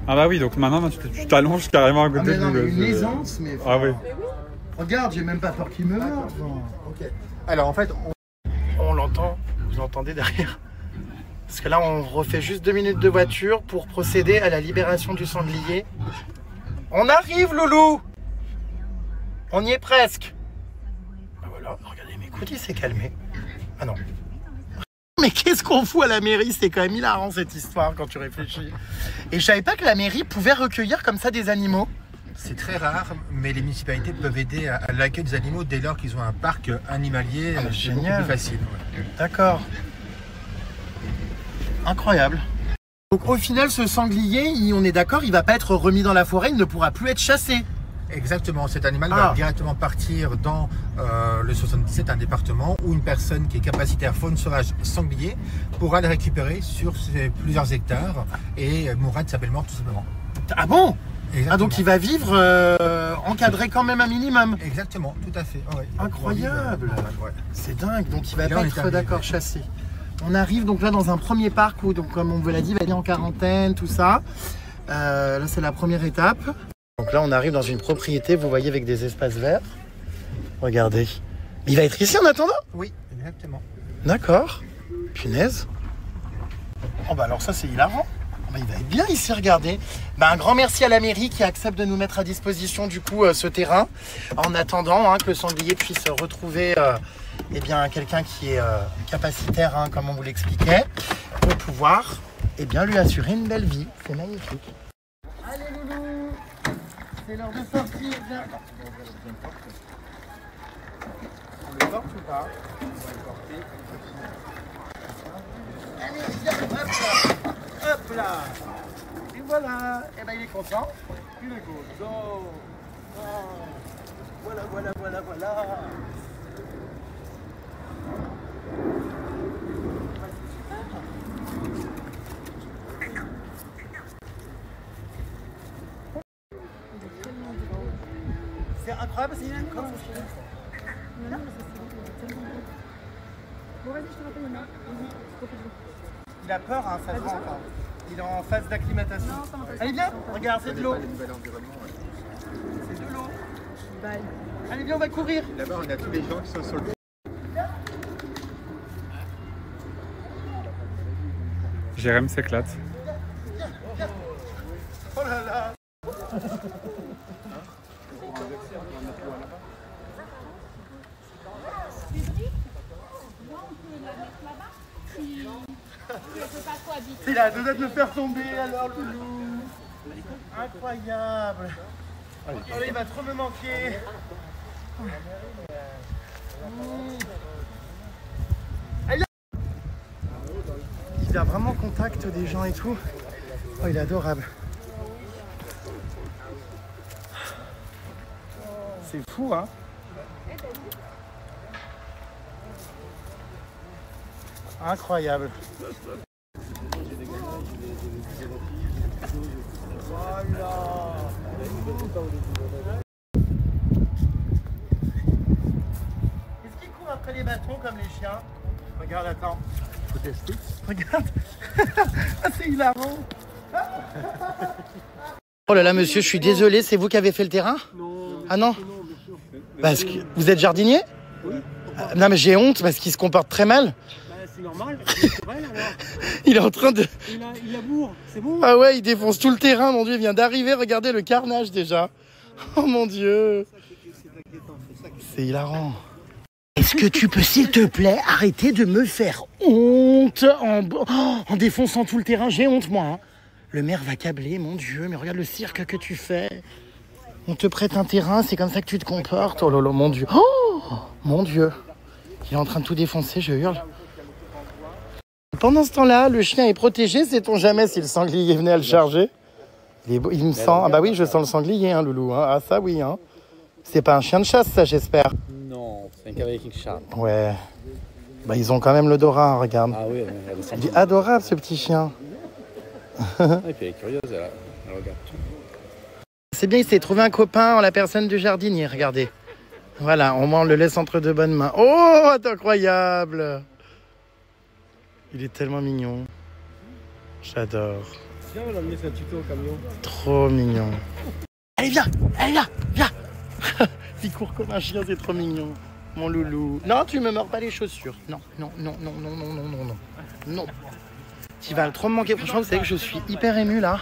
Ah bah oui, donc maintenant tu t'allonges carrément à côté Ah mais non, de mais nous. une aisance, mais... Ah oui. Regarde, j'ai même pas peur qu'il me meure. Ok. Alors en fait, On l'entend, vous entendez derrière. Parce que là, on refait juste 2 minutes de voiture pour procéder à la libération du sanglier. On arrive, loulou. On y est presque. Ben voilà, regardez, mais écoute, il s'est calmé. Ah non. Mais qu'est-ce qu'on fout à la mairie? C'est quand même hilarant cette histoire quand tu réfléchis. Et je savais pas que la mairie pouvait recueillir comme ça des animaux. c'est très rare, mais les municipalités peuvent aider à l'accueil des animaux dès lors qu'ils ont un parc animalier. Ah, C'est beaucoup génial. plus facile. Ouais. D'accord. Incroyable. Donc au final, ce sanglier, on est d'accord, il va pas être remis dans la forêt, il ne pourra plus être chassé. Exactement, cet animal va directement partir dans le 77, un département où une personne qui est capacitaire faune sauvage sanglier pourra le récupérer sur plusieurs hectares et mourra de sa belle mort tout simplement. Ah bon? Exactement. Ah donc il va vivre encadré quand même un minimum. Exactement, tout à fait. Oh, ouais. Incroyable. Ouais. C'est dingue, donc il va Et là, pas on est être arrivé. d'accord chassé. On arrive donc là dans un premier parc où, donc, comme on vous l'a dit, il va être en quarantaine, tout ça. Là c'est la première étape. Donc là on arrive dans une propriété, vous voyez, avec des espaces verts. Regardez. Il va être ici en attendant? Oui, exactement. D'accord. Punaise. Oh bah alors ça c'est hilarant. Bah, il va être bien ici, regardez. Bah, un grand merci à la mairie qui accepte de nous mettre à disposition du coup ce terrain. En attendant que le sanglier puisse retrouver eh bien, quelqu'un qui est capacitaire, comme on vous l'expliquait, pour pouvoir eh bien, lui assurer une belle vie. C'est magnifique. Allez loulou, c'est l'heure de sortir. Viens. On le porte ou pas? Allez, viens, hop là. Hop là. Et voilà. Et ben il est content. Il est content. Oh. Voilà, voilà, voilà, voilà. C'est incroyable, c'est une comme il a peur, hein, ça se rend pas. Il est en phase d'acclimatation. Allez, viens, regarde, c'est de l'eau. C'est de l'eau. Allez, viens, on va courir. Là-bas, on a tous les gens qui sont sur le... Jérém s'éclate. Oh là là. C'est là, deux de me faire tomber alors, loulou. Incroyable. Oh, il va trop me manquer. Il a vraiment contact des gens et tout. Oh, il est adorable. C'est fou, hein. Incroyable. Voilà. Est-ce qu'il court après les bâtons comme les chiens? Regarde, attends. Faut tester. Regarde. Ah, c'est hilarant. Oh là là, monsieur, je suis désolé, c'est vous qui avez fait le terrain? Non. Ah non? Parce que vous êtes jardinier? Oui. Non mais j'ai honte parce qu'il se comporte très mal. Bah, c'est normal, c'est vrai alors. Il est en train de... Il laboure, c'est bon. Ah ouais, il défonce tout le terrain, mon Dieu, il vient d'arriver, regardez le carnage déjà. Oh mon Dieu. C'est hilarant. Est-ce que tu peux, s'il te plaît, arrêter de me faire honte en défonçant tout le terrain? J'ai honte, moi. Hein. Le maire va câbler, mon Dieu, mais regarde le cirque que tu fais. On te prête un terrain, c'est comme ça que tu te comportes. Oh là là, mon Dieu. Oh mon Dieu. Il est en train de tout défoncer, je hurle. Pendant ce temps-là, le chien est protégé. Sait-on jamais si le sanglier venait à le charger? Il me sent... Ah bah oui, je sens le sanglier, hein, loulou. Hein. Ah ça oui, hein. C'est pas un chien de chasse, ça, j'espère. Non, c'est un cavalier King Charles. Ouais. Bah ils ont quand même l'odorat, regarde. Ah oui, Il est adorable, ce petit chien. Et puis elle est curieuse, elle regarde tout. C'est bien, il s'est trouvé un copain en la personne du jardinier, regardez. Voilà, au moins on le laisse entre de bonnes mains. Oh, c'est incroyable. Il est tellement mignon. J'adore. Viens, on va l'emmener faire un tuto au camion. Trop mignon. Allez, viens, viens. Il court comme un chien, c'est trop mignon. Mon loulou. Non, tu me mords pas les chaussures. Non. Non. Tu vas trop me manquer. Franchement, vous savez que je suis hyper ému là.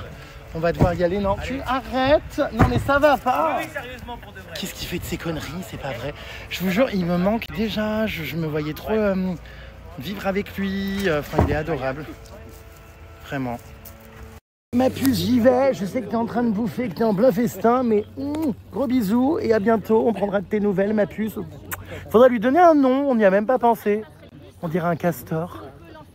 On va devoir y aller. Non, tu arrêtes. Non, mais ça va pas. Oui, sérieusement, pour de vrai. Qu'est-ce qu'il fait de ces conneries? C'est pas vrai. Je vous jure, il me manque déjà. Je me voyais trop vivre avec lui. Enfin, il est adorable. Vraiment. Ma puce, j'y vais. Je sais que t'es en train de bouffer, que t'es en plein festin, mais gros bisous et à bientôt. On prendra de tes nouvelles, ma puce. Faudra lui donner un nom. On n'y a même pas pensé. On dirait un castor.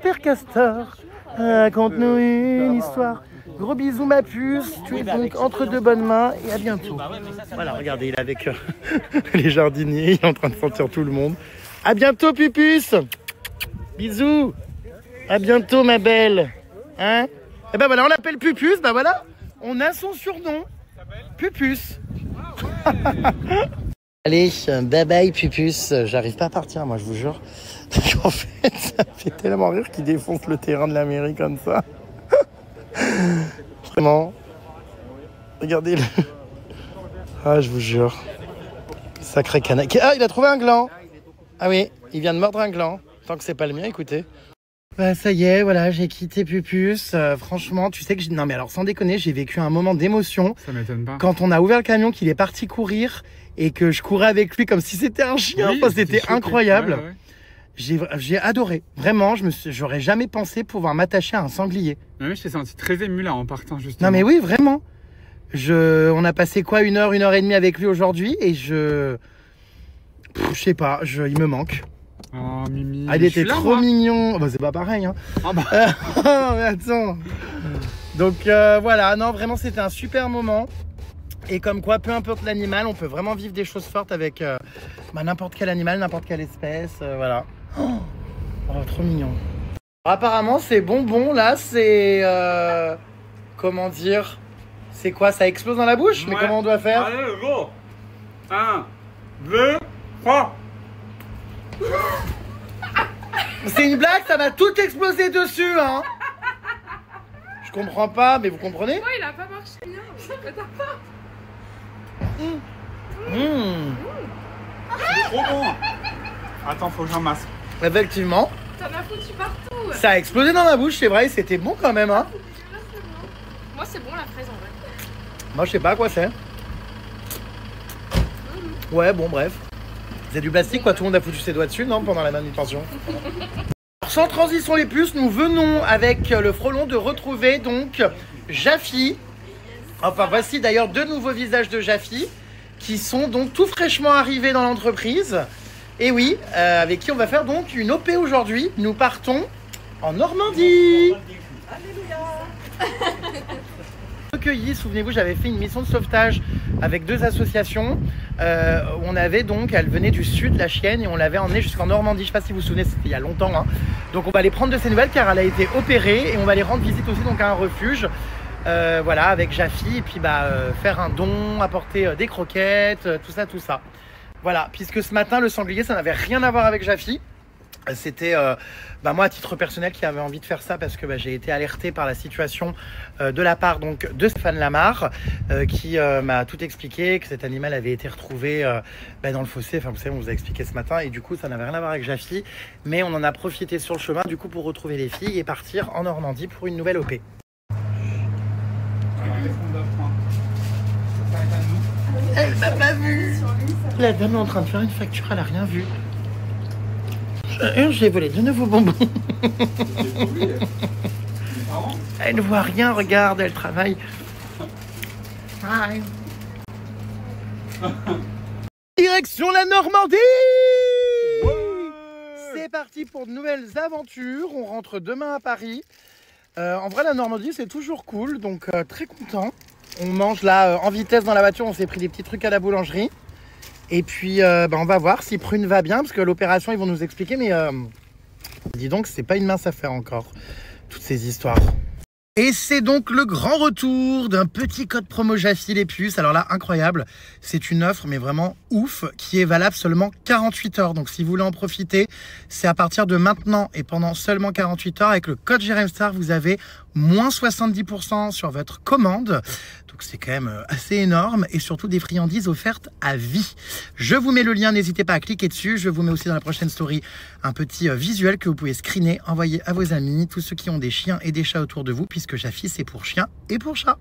Père Castor, raconte-nous une histoire. Gros bisous ma puce, tu es donc entre de bonnes mains et à bientôt. Voilà, regardez, il est avec les jardiniers, il est en train de sentir tout le monde. À bientôt Pupus. Bisous. À bientôt ma belle. Hein? Et ben voilà, on l'appelle Pupus, ben voilà, on a son surnom. Pupus. Allez, bye bye Pupus. J'arrive pas à partir moi, je vous jure. Parce qu'en fait, ça me fait tellement rire qu'il défonce le terrain de la mairie comme ça. Vraiment. Regardez-le. Ah, je vous jure. Sacré canaille. Ah, il a trouvé un gland. Ah oui, il vient de mordre un gland. Tant que c'est pas le mien, écoutez. Bah ça y est, voilà, j'ai quitté Pupus. Franchement, tu sais que... Non mais alors, sans déconner, j'ai vécu un moment d'émotion. Ça m'étonne pas. Quand on a ouvert le camion, qu'il est parti courir et que je courais avec lui comme si c'était un chien. Oui, enfin, c'était incroyable. Ouais. J'ai adoré. Vraiment, j'aurais jamais pensé pouvoir m'attacher à un sanglier. Oui, je t'ai senti très ému là en partant justement. Non mais oui, vraiment. On a passé quoi, une heure et demie avec lui aujourd'hui et je sais pas, il me manque. Oh Mimi. Ah, il était trop mignon. Bah, c'est pas pareil, hein. Ah bah. Mais attends. Donc voilà, non, vraiment c'était un super moment. Et comme quoi, peu importe l'animal, on peut vraiment vivre des choses fortes avec n'importe quel animal, n'importe quelle espèce, voilà. Oh, trop mignon. Apparemment, ces bonbons là, c'est comment dire? C'est quoi? Ça explose dans la bouche? Ouais. Mais comment on doit faire? Allez, go. 1, 2, 3. C'est une blague, ça va tout exploser dessus, hein. Je comprends pas, mais vous comprenez? Moi, il a pas marché bien. Mais t'as pas. C'est trop bon. Attends, faut que j'en masse. Effectivement. T'en as foutu partout. Ça a explosé dans ma bouche, c'est vrai, c'était bon quand même, hein. Moi, c'est bon la fraise en vrai. Moi, je sais pas à quoi c'est. Ouais, bon, bref. C'est du plastique, quoi. Tout le monde a foutu ses doigts dessus, non, pendant la manutention. sans transition les puces, nous venons avec le frelon de retrouver donc Jaffi. Enfin voici d'ailleurs 2 nouveaux visages de Jaffi qui sont donc tout fraîchement arrivés dans l'entreprise. Et oui, avec qui on va faire donc une OP aujourd'hui. Nous partons en Normandie. Recueilli, souvenez-vous, j'avais fait une mission de sauvetage avec 2 associations. On avait donc, elle venait du sud, la chienne, et on l'avait emmenée jusqu'en Normandie. Je ne sais pas si vous vous souvenez, c'était il y a longtemps. Hein. Donc on va aller prendre de ses nouvelles car elle a été opérée et on va aller rendre visite aussi donc à un refuge. Voilà, avec Jaffi, et puis faire un don, apporter des croquettes, tout ça. Voilà, puisque ce matin, le sanglier, ça n'avait rien à voir avec Jaffi. C'était moi à titre personnel qui avait envie de faire ça parce que j'ai été alerté par la situation de la part donc de Stéphane Lamarre qui m'a tout expliqué, que cet animal avait été retrouvé dans le fossé, enfin vous savez on vous a expliqué ce matin, et du coup ça n'avait rien à voir avec Jaffi, mais on en a profité sur le chemin du coup pour retrouver les filles et partir en Normandie pour une nouvelle OP. Elle m'a pas vu. La dame est en train de faire une facture, elle a rien vu. J'ai volé de nouveaux bonbons. Elle ne voit rien, regarde, elle travaille. Hi. Direction la Normandie. C'est parti pour de nouvelles aventures. On rentre demain à Paris. En vrai, la Normandie, c'est toujours cool, donc très content. On mange là en vitesse dans la voiture, on s'est pris des petits trucs à la boulangerie. Et puis on va voir si Prune va bien, parce que l'opération ils vont nous expliquer, mais dis donc c'est pas une mince affaire encore, toutes ces histoires. Et c'est donc le grand retour d'un petit code promo Jaffi les puces. Alors là, incroyable, c'est une offre mais vraiment ouf qui est valable seulement 48 heures. Donc si vous voulez en profiter, c'est à partir de maintenant et pendant seulement 48 heures. Avec le code JRMStar, vous avez moins 70% sur votre commande. Donc c'est quand même assez énorme et surtout des friandises offertes à vie. Je vous mets le lien, n'hésitez pas à cliquer dessus. Je vous mets aussi dans la prochaine story un petit visuel que vous pouvez screener, envoyer à vos amis, tous ceux qui ont des chiens et des chats autour de vous, puisque Jaffi c'est pour chiens et pour chats.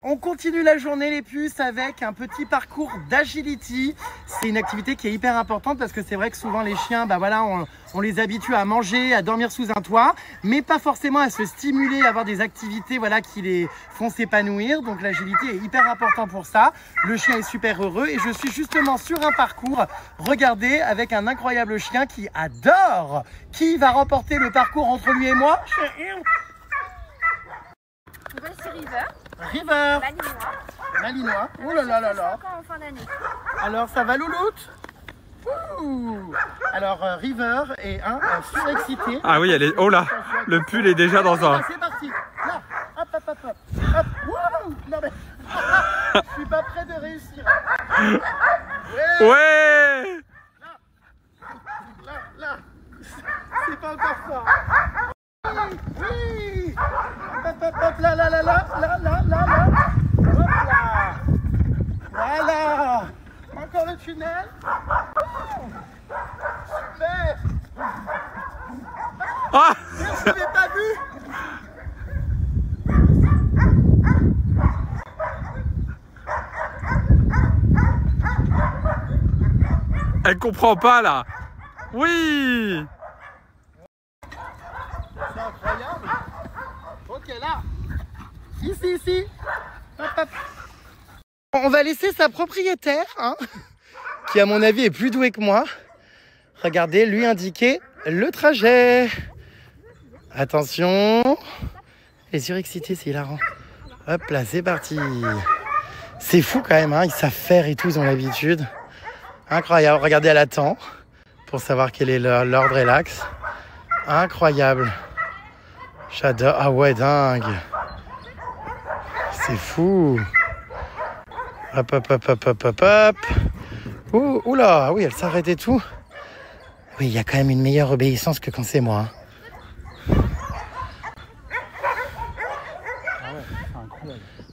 On continue la journée les puces avec un petit parcours d'agility. C'est une activité qui est hyper importante parce que c'est vrai que souvent les chiens, on les habitue à manger, à dormir sous un toit, mais pas forcément à se stimuler, à avoir des activités qui les font s'épanouir. Donc l'agilité est hyper important pour ça. Le chien est super heureux et je suis justement sur un parcours, regardez, avec un incroyable chien qui adore. Qui va remporter le parcours entre lui et moi? Voici River. River. Malinois. Oh là là là là. Encore en fin d'année. Alors ça va louloute? Ouh. Alors River est surexcité. Ah oui, elle est... Oh là, le pull est déjà dans un... C'est parti. Là, hop, hop, hop, hop. Hop. Wouh. Non mais... Je suis pas prêt de réussir. Ouais. Là. C'est pas encore fort. Oui. Hop, hop, hop, là. Hop là. Voilà. Encore le tunnel. Super. Ah, je l'avais pas vu. elle comprend pas là. Oui. C'est incroyable. Ok, là. Ici. Hop, hop. On va laisser sa propriétaire, qui à mon avis est plus douée que moi. Regardez, lui indiquer le trajet. Attention. Les surexcités, c'est hilarant. Hop là, c'est parti. C'est fou quand même, ils savent faire et tout, ils ont l'habitude. Incroyable. Regardez, elle attend pour savoir quel est l'ordre et l'axe. Incroyable. J'adore. Ah ouais, dingue. C'est fou. Hop. Ouh là, oui, elle s'arrête et tout. Oui, il y a quand même une meilleure obéissance que quand c'est moi.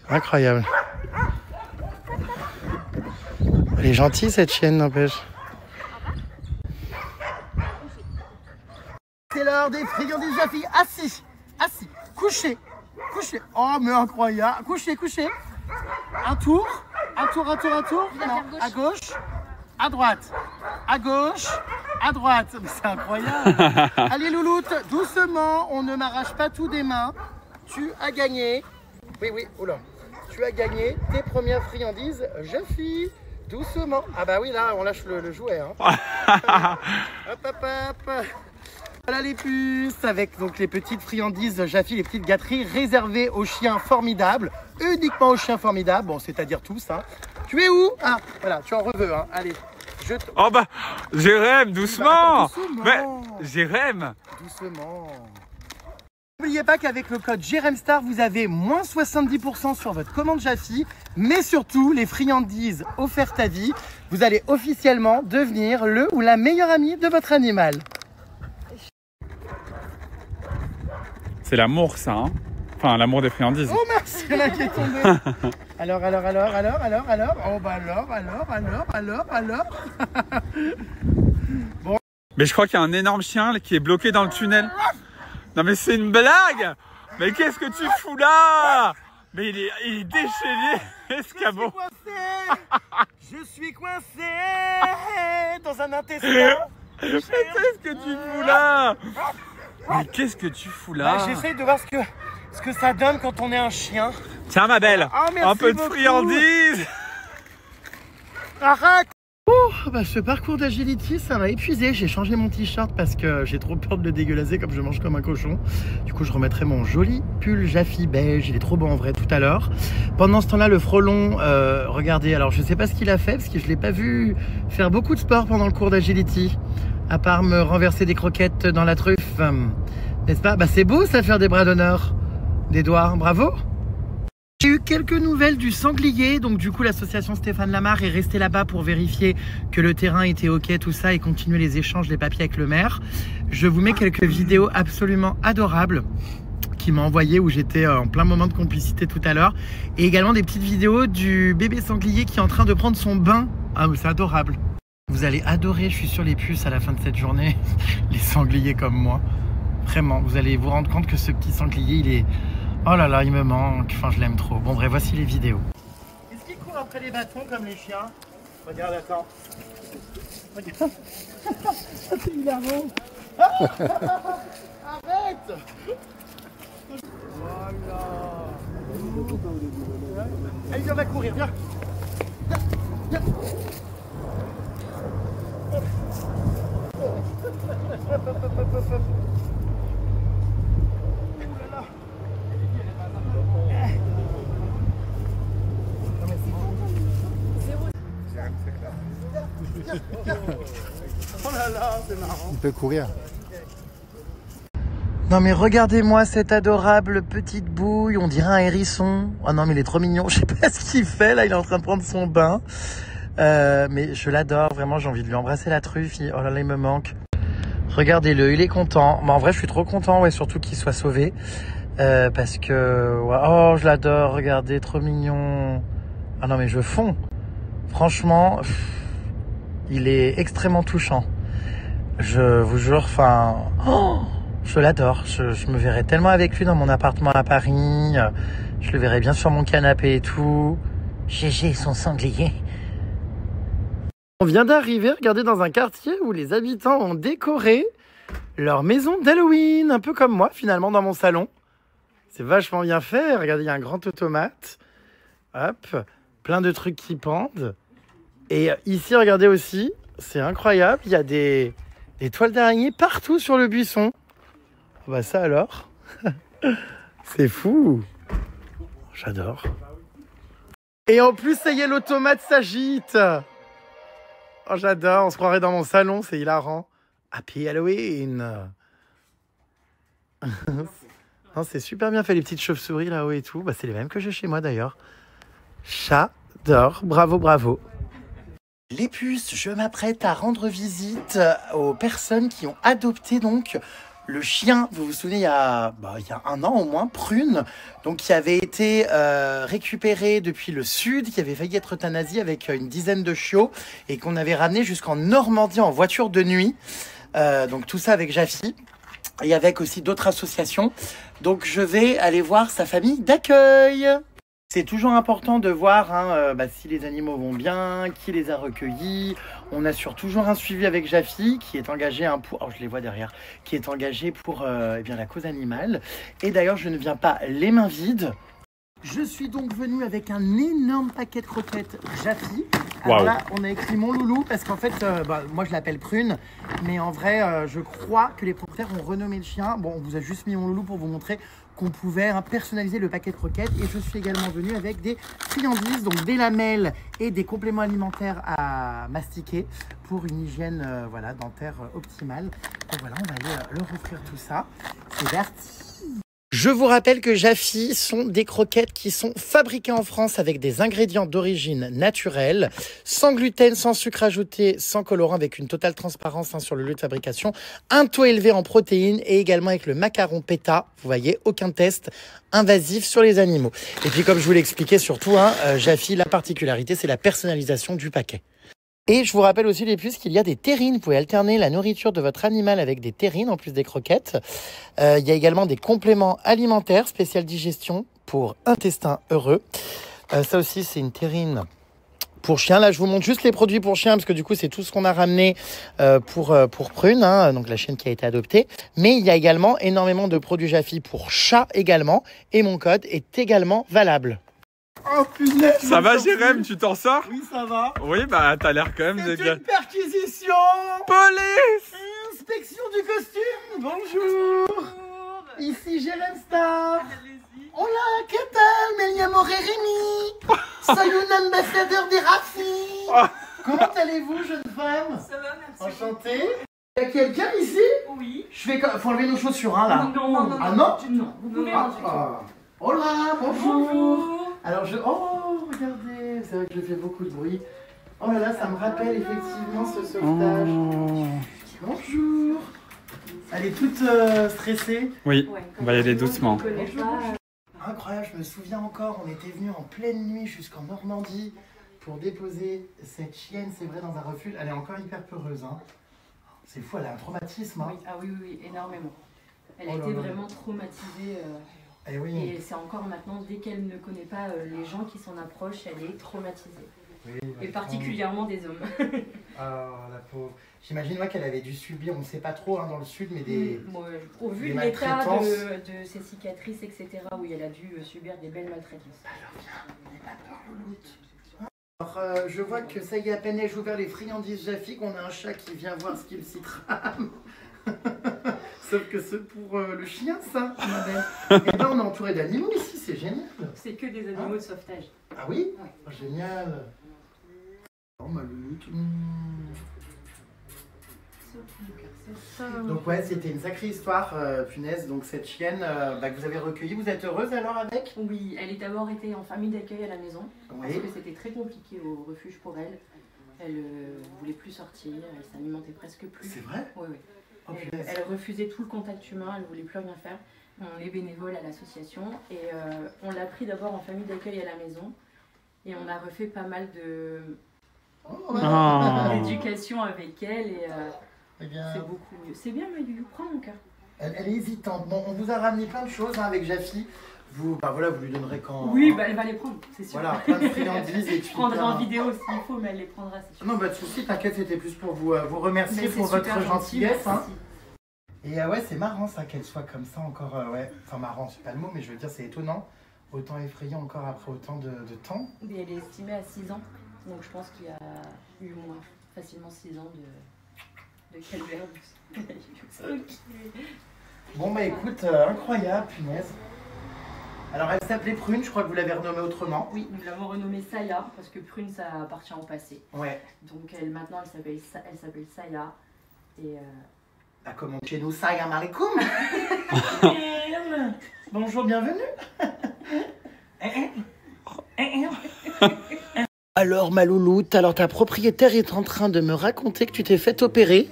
Incroyable. Elle est gentille cette chienne, n'empêche. C'est l'heure des friandises Jaffi. Assis. Couché. Oh, mais incroyable. Couché. Un tour. Non, à gauche. À droite. À gauche. à droite. C'est incroyable. Allez Louloute, doucement, on ne m'arrache pas tout des mains. Tu as gagné. Oui, oui, oula. Tu as gagné tes premières friandises, Jaffy. Doucement. Ah bah oui, là, on lâche le jouet. Hein. Hop, hop, hop. Voilà les puces, avec donc les petites friandises Jaffy, les petites gâteries réservées aux chiens formidables. Uniquement aux chiens formidables, bon, c'est-à-dire tous. Hein. Tu es où? Ah, voilà, tu en reveux. Hein. Allez, je te... Oh bah, Jérém, doucement. Bah, doucement. Mais, Jérém. Doucement. N'oubliez pas qu'avec le code JéremStar, vous avez moins 70% sur votre commande Jaffy, mais surtout les friandises offertes à vie. Vous allez officiellement devenir le ou la meilleure amie de votre animal. C'est l'amour, ça, hein. Enfin, l'amour des friandises. Oh merci, il y en a qui est tombé. Alors. Oh bah alors. Bon. Mais je crois qu'il y a un énorme chien qui est bloqué dans le tunnel. Non mais c'est une blague. Mais qu'est-ce que tu fous là? Mais il est déchaîné, escabeau. Je suis coincé dans un intestin. Qu'est-ce que tu fous là? Mais qu'est-ce que tu fous là? Bah, j'essaye de voir ce que ça donne quand on est un chien. Tiens ma belle, un peu de friandises. Arrête. Bah, ce parcours d'agility, ça m'a épuisé. J'ai changé mon t-shirt parce que j'ai trop peur de le dégueulasser comme je mange comme un cochon. Du coup, je remettrai mon joli pull Jaffy beige. Il est trop beau en vrai tout à l'heure. Pendant ce temps-là, le frelon, regardez. Alors, je sais pas ce qu'il a fait parce que je l'ai pas vu faire beaucoup de sport pendant le cours d'agility. À part me renverser des croquettes dans la truffe. N'est-ce pas? Bah, c'est beau ça, faire des bras d'honneur. Des doigts. Bravo. J'ai eu quelques nouvelles du sanglier, donc du coup l'association Stéphane Lamar est restée là-bas pour vérifier que le terrain était ok, tout ça, et continuer les échanges des papiers avec le maire. Je vous mets quelques vidéos absolument adorables qu'il m'a envoyé où j'étais en plein moment de complicité tout à l'heure, et également des petites vidéos du bébé sanglier qui est en train de prendre son bain. Ah, c'est adorable. Vous allez adorer, je suis sûr, les puces à la fin de cette journée, les sangliers comme moi. Vraiment, vous allez vous rendre compte que ce petit sanglier, il est... Oh là là, il me manque, enfin je l'aime trop. Bon bref, voici les vidéos. Est-ce qu'il court après les bâtons comme les chiens? Regarde, attends. Regarde. C'est hilarant. Arrête. Voilà. Allez, viens, on va courir, viens. Viens. Hop. Oh là là, c'est marrant. Il peut courir. Non mais regardez-moi cette adorable petite bouille, on dirait un hérisson. Oh non mais il est trop mignon, je sais pas ce qu'il fait là, il est en train de prendre son bain. Mais je l'adore, vraiment, j'ai envie de lui embrasser la truffe. Oh là là, il me manque. Regardez-le, il est content. Mais en vrai, je suis trop content, ouais, surtout qu'il soit sauvé. Parce que... Ouais, oh, je l'adore, regardez, trop mignon. Ah non mais je fonds. Franchement... Il est extrêmement touchant. Je vous jure, enfin... Oh, je l'adore. Je me verrais tellement avec lui dans mon appartement à Paris. Je le verrais bien sur mon canapé et tout. GG, son sanglier. On vient d'arriver, regardez, dans un quartier où les habitants ont décoré leur maison d'Halloween. Un peu comme moi, finalement, dans mon salon. C'est vachement bien fait. Regardez, il y a un grand automate. Hop, plein de trucs qui pendent. Et ici, regardez aussi, c'est incroyable, il y a des toiles d'araignée partout sur le buisson. Bah ça alors, c'est fou. J'adore. Et en plus, ça y est, l'automate s'agite. Oh, j'adore, on se croirait dans mon salon, c'est hilarant. Happy Halloween. Non, c'est super bien fait, les petites chauves-souris là-haut et tout. Bah, c'est les mêmes que j'ai chez moi d'ailleurs. J'adore, bravo, bravo. Les puces, je m'apprête à rendre visite aux personnes qui ont adopté donc le chien. Vous vous souvenez, il y a un an au moins, Prune, donc qui avait été récupéré depuis le sud, qui avait failli être euthanasié avec une dizaine de chiots et qu'on avait ramené jusqu'en Normandie en voiture de nuit. Donc tout ça avec Jaffy et avec aussi d'autres associations. Donc je vais aller voir sa famille d'accueil. C'est toujours important de voir si les animaux vont bien, qui les a recueillis. On assure toujours un suivi avec Jafi qui est engagé je les vois derrière, qui est engagé pour la cause animale. Et d'ailleurs, je ne viens pas les mains vides. Je suis donc venu avec un énorme paquet de croquettes Jafi. Alors là, on a écrit mon loulou parce qu'en fait, moi je l'appelle Prune, mais en vrai, je crois que les propriétaires ont renommé le chien. Bon, on vous a juste mis mon loulou pour vous montrer qu'on pouvait personnaliser le paquet de croquettes. Et je suis également venu avec des friandises, donc des lamelles et des compléments alimentaires à mastiquer pour une hygiène dentaire optimale. Donc voilà, on va aller leur offrir tout ça. C'est parti. Je vous rappelle que Jafi sont des croquettes qui sont fabriquées en France avec des ingrédients d'origine naturelle, sans gluten, sans sucre ajouté, sans colorant, avec une totale transparence sur le lieu de fabrication, un taux élevé en protéines et également avec le macaron PETA. Vous voyez, aucun test invasif sur les animaux. Et puis comme je vous l'expliquais surtout, Jafi, la particularité, c'est la personnalisation du paquet. Et je vous rappelle aussi les puces qu'il y a des terrines. Vous pouvez alterner la nourriture de votre animal avec des terrines en plus des croquettes. Il y a également des compléments alimentaires spécial digestion pour intestin heureux. Ça aussi, c'est une terrine pour chien. Là, je vous montre juste les produits pour chien parce que du coup, c'est tout ce qu'on a ramené pour Prune, donc la chienne qui a été adoptée. Mais il y a également énormément de produits Jafi pour chat également. Et mon code est également valable. Oh punaise! Ça va, Jérém, tu t'en sors? Oui, ça va. Oui, t'as l'air quand même de bien. C'est une perquisition! Police! Inspection du costume! Bonjour! Ici Jérém Star! Hola, ¿qué tal? Me llamo Rémi! Soy un ambassadeur des Rafi! Comment allez-vous, jeune femme? Ça va, merci. Enchantée! Il y a quelqu'un ici? Oui. Faut enlever nos chaussures, là. Non. Ah non? Non, vous pouvez rentrer. Hola, bonjour! Alors oh, regardez, c'est vrai que je fais beaucoup de bruit. Oh là là, ça me rappelle effectivement ce sauvetage. Bonjour. Elle est toute stressée. Oui, on va y aller doucement. Incroyable, je me souviens encore, on était venus en pleine nuit jusqu'en Normandie pour déposer cette chienne, c'est vrai, dans un refuge. Elle est encore hyper peureuse. C'est fou, elle a un traumatisme. Oui, énormément. Elle a été vraiment traumatisée. Et c'est encore maintenant, dès qu'elle ne connaît pas les gens qui s'en approchent, elle est traumatisée. Et particulièrement des hommes. La pauvre. J'imagine qu'elle avait dû subir, on ne sait pas trop dans le sud, mais des au vu de l'état de ses cicatrices, etc., oui, elle a dû subir des belles maltraitances. Alors, je vois que ça y est, à peine ai-je ouvert les friandises Jafi, qu'on a un chat qui vient voir ce qu'il s'y trame. Sauf que c'est pour le chien, ça, ma belle. Et là, on est entouré d'animaux ici, c'est génial. C'est que des animaux de sauvetage. Ah oui? Oh, génial. Oh, ma louloute. Donc ouais, c'était une sacrée histoire, punaise. Donc cette chienne que vous avez recueillie, vous êtes heureuse alors avec? Oui, elle a d'abord été en famille d'accueil à la maison. Parce que c'était très compliqué au refuge pour elle. Elle voulait plus sortir, elle s'alimentait presque plus. C'est vrai? Oui. Elle refusait tout le contact humain, elle ne voulait plus rien faire. On est bénévole à l'association et on l'a pris d'abord en famille d'accueil à la maison et on a refait pas mal d'éducation avec elle et c'est beaucoup mieux. C'est bien, Mayu, prends mon cœur. Elle est hésitante. Bon, on vous a ramené plein de choses avec Jafi. Vous lui donnerez quand... Oui, elle va les prendre, c'est sûr. Voilà, plein de friandises et je prendrai en vidéo s'il faut, mais elle les prendra, c'est sûr. Non, pas de soucis, t'inquiète, c'était plus pour vous remercier pour votre gentillesse. Et ouais, c'est marrant ça qu'elle soit comme ça encore. Enfin, marrant, c'est pas le mot, mais je veux dire, c'est étonnant. Autant effrayant encore après autant de temps. Et elle est estimée à 6 ans, donc je pense qu'il y a eu au moins facilement 6 ans de calvaire. Bon, bah écoute, incroyable, punaise. Alors elle s'appelait Prune, je crois que vous l'avez renommée autrement. Oui, nous l'avons renommée Saya, parce que Prune ça appartient au passé. Ouais. Donc maintenant elle s'appelle Saya. Et comme on dit chez nous, Salam alaikum. Bonjour, bienvenue. Alors ma louloute, alors ta propriétaire est en train de me raconter que tu t'es fait opérer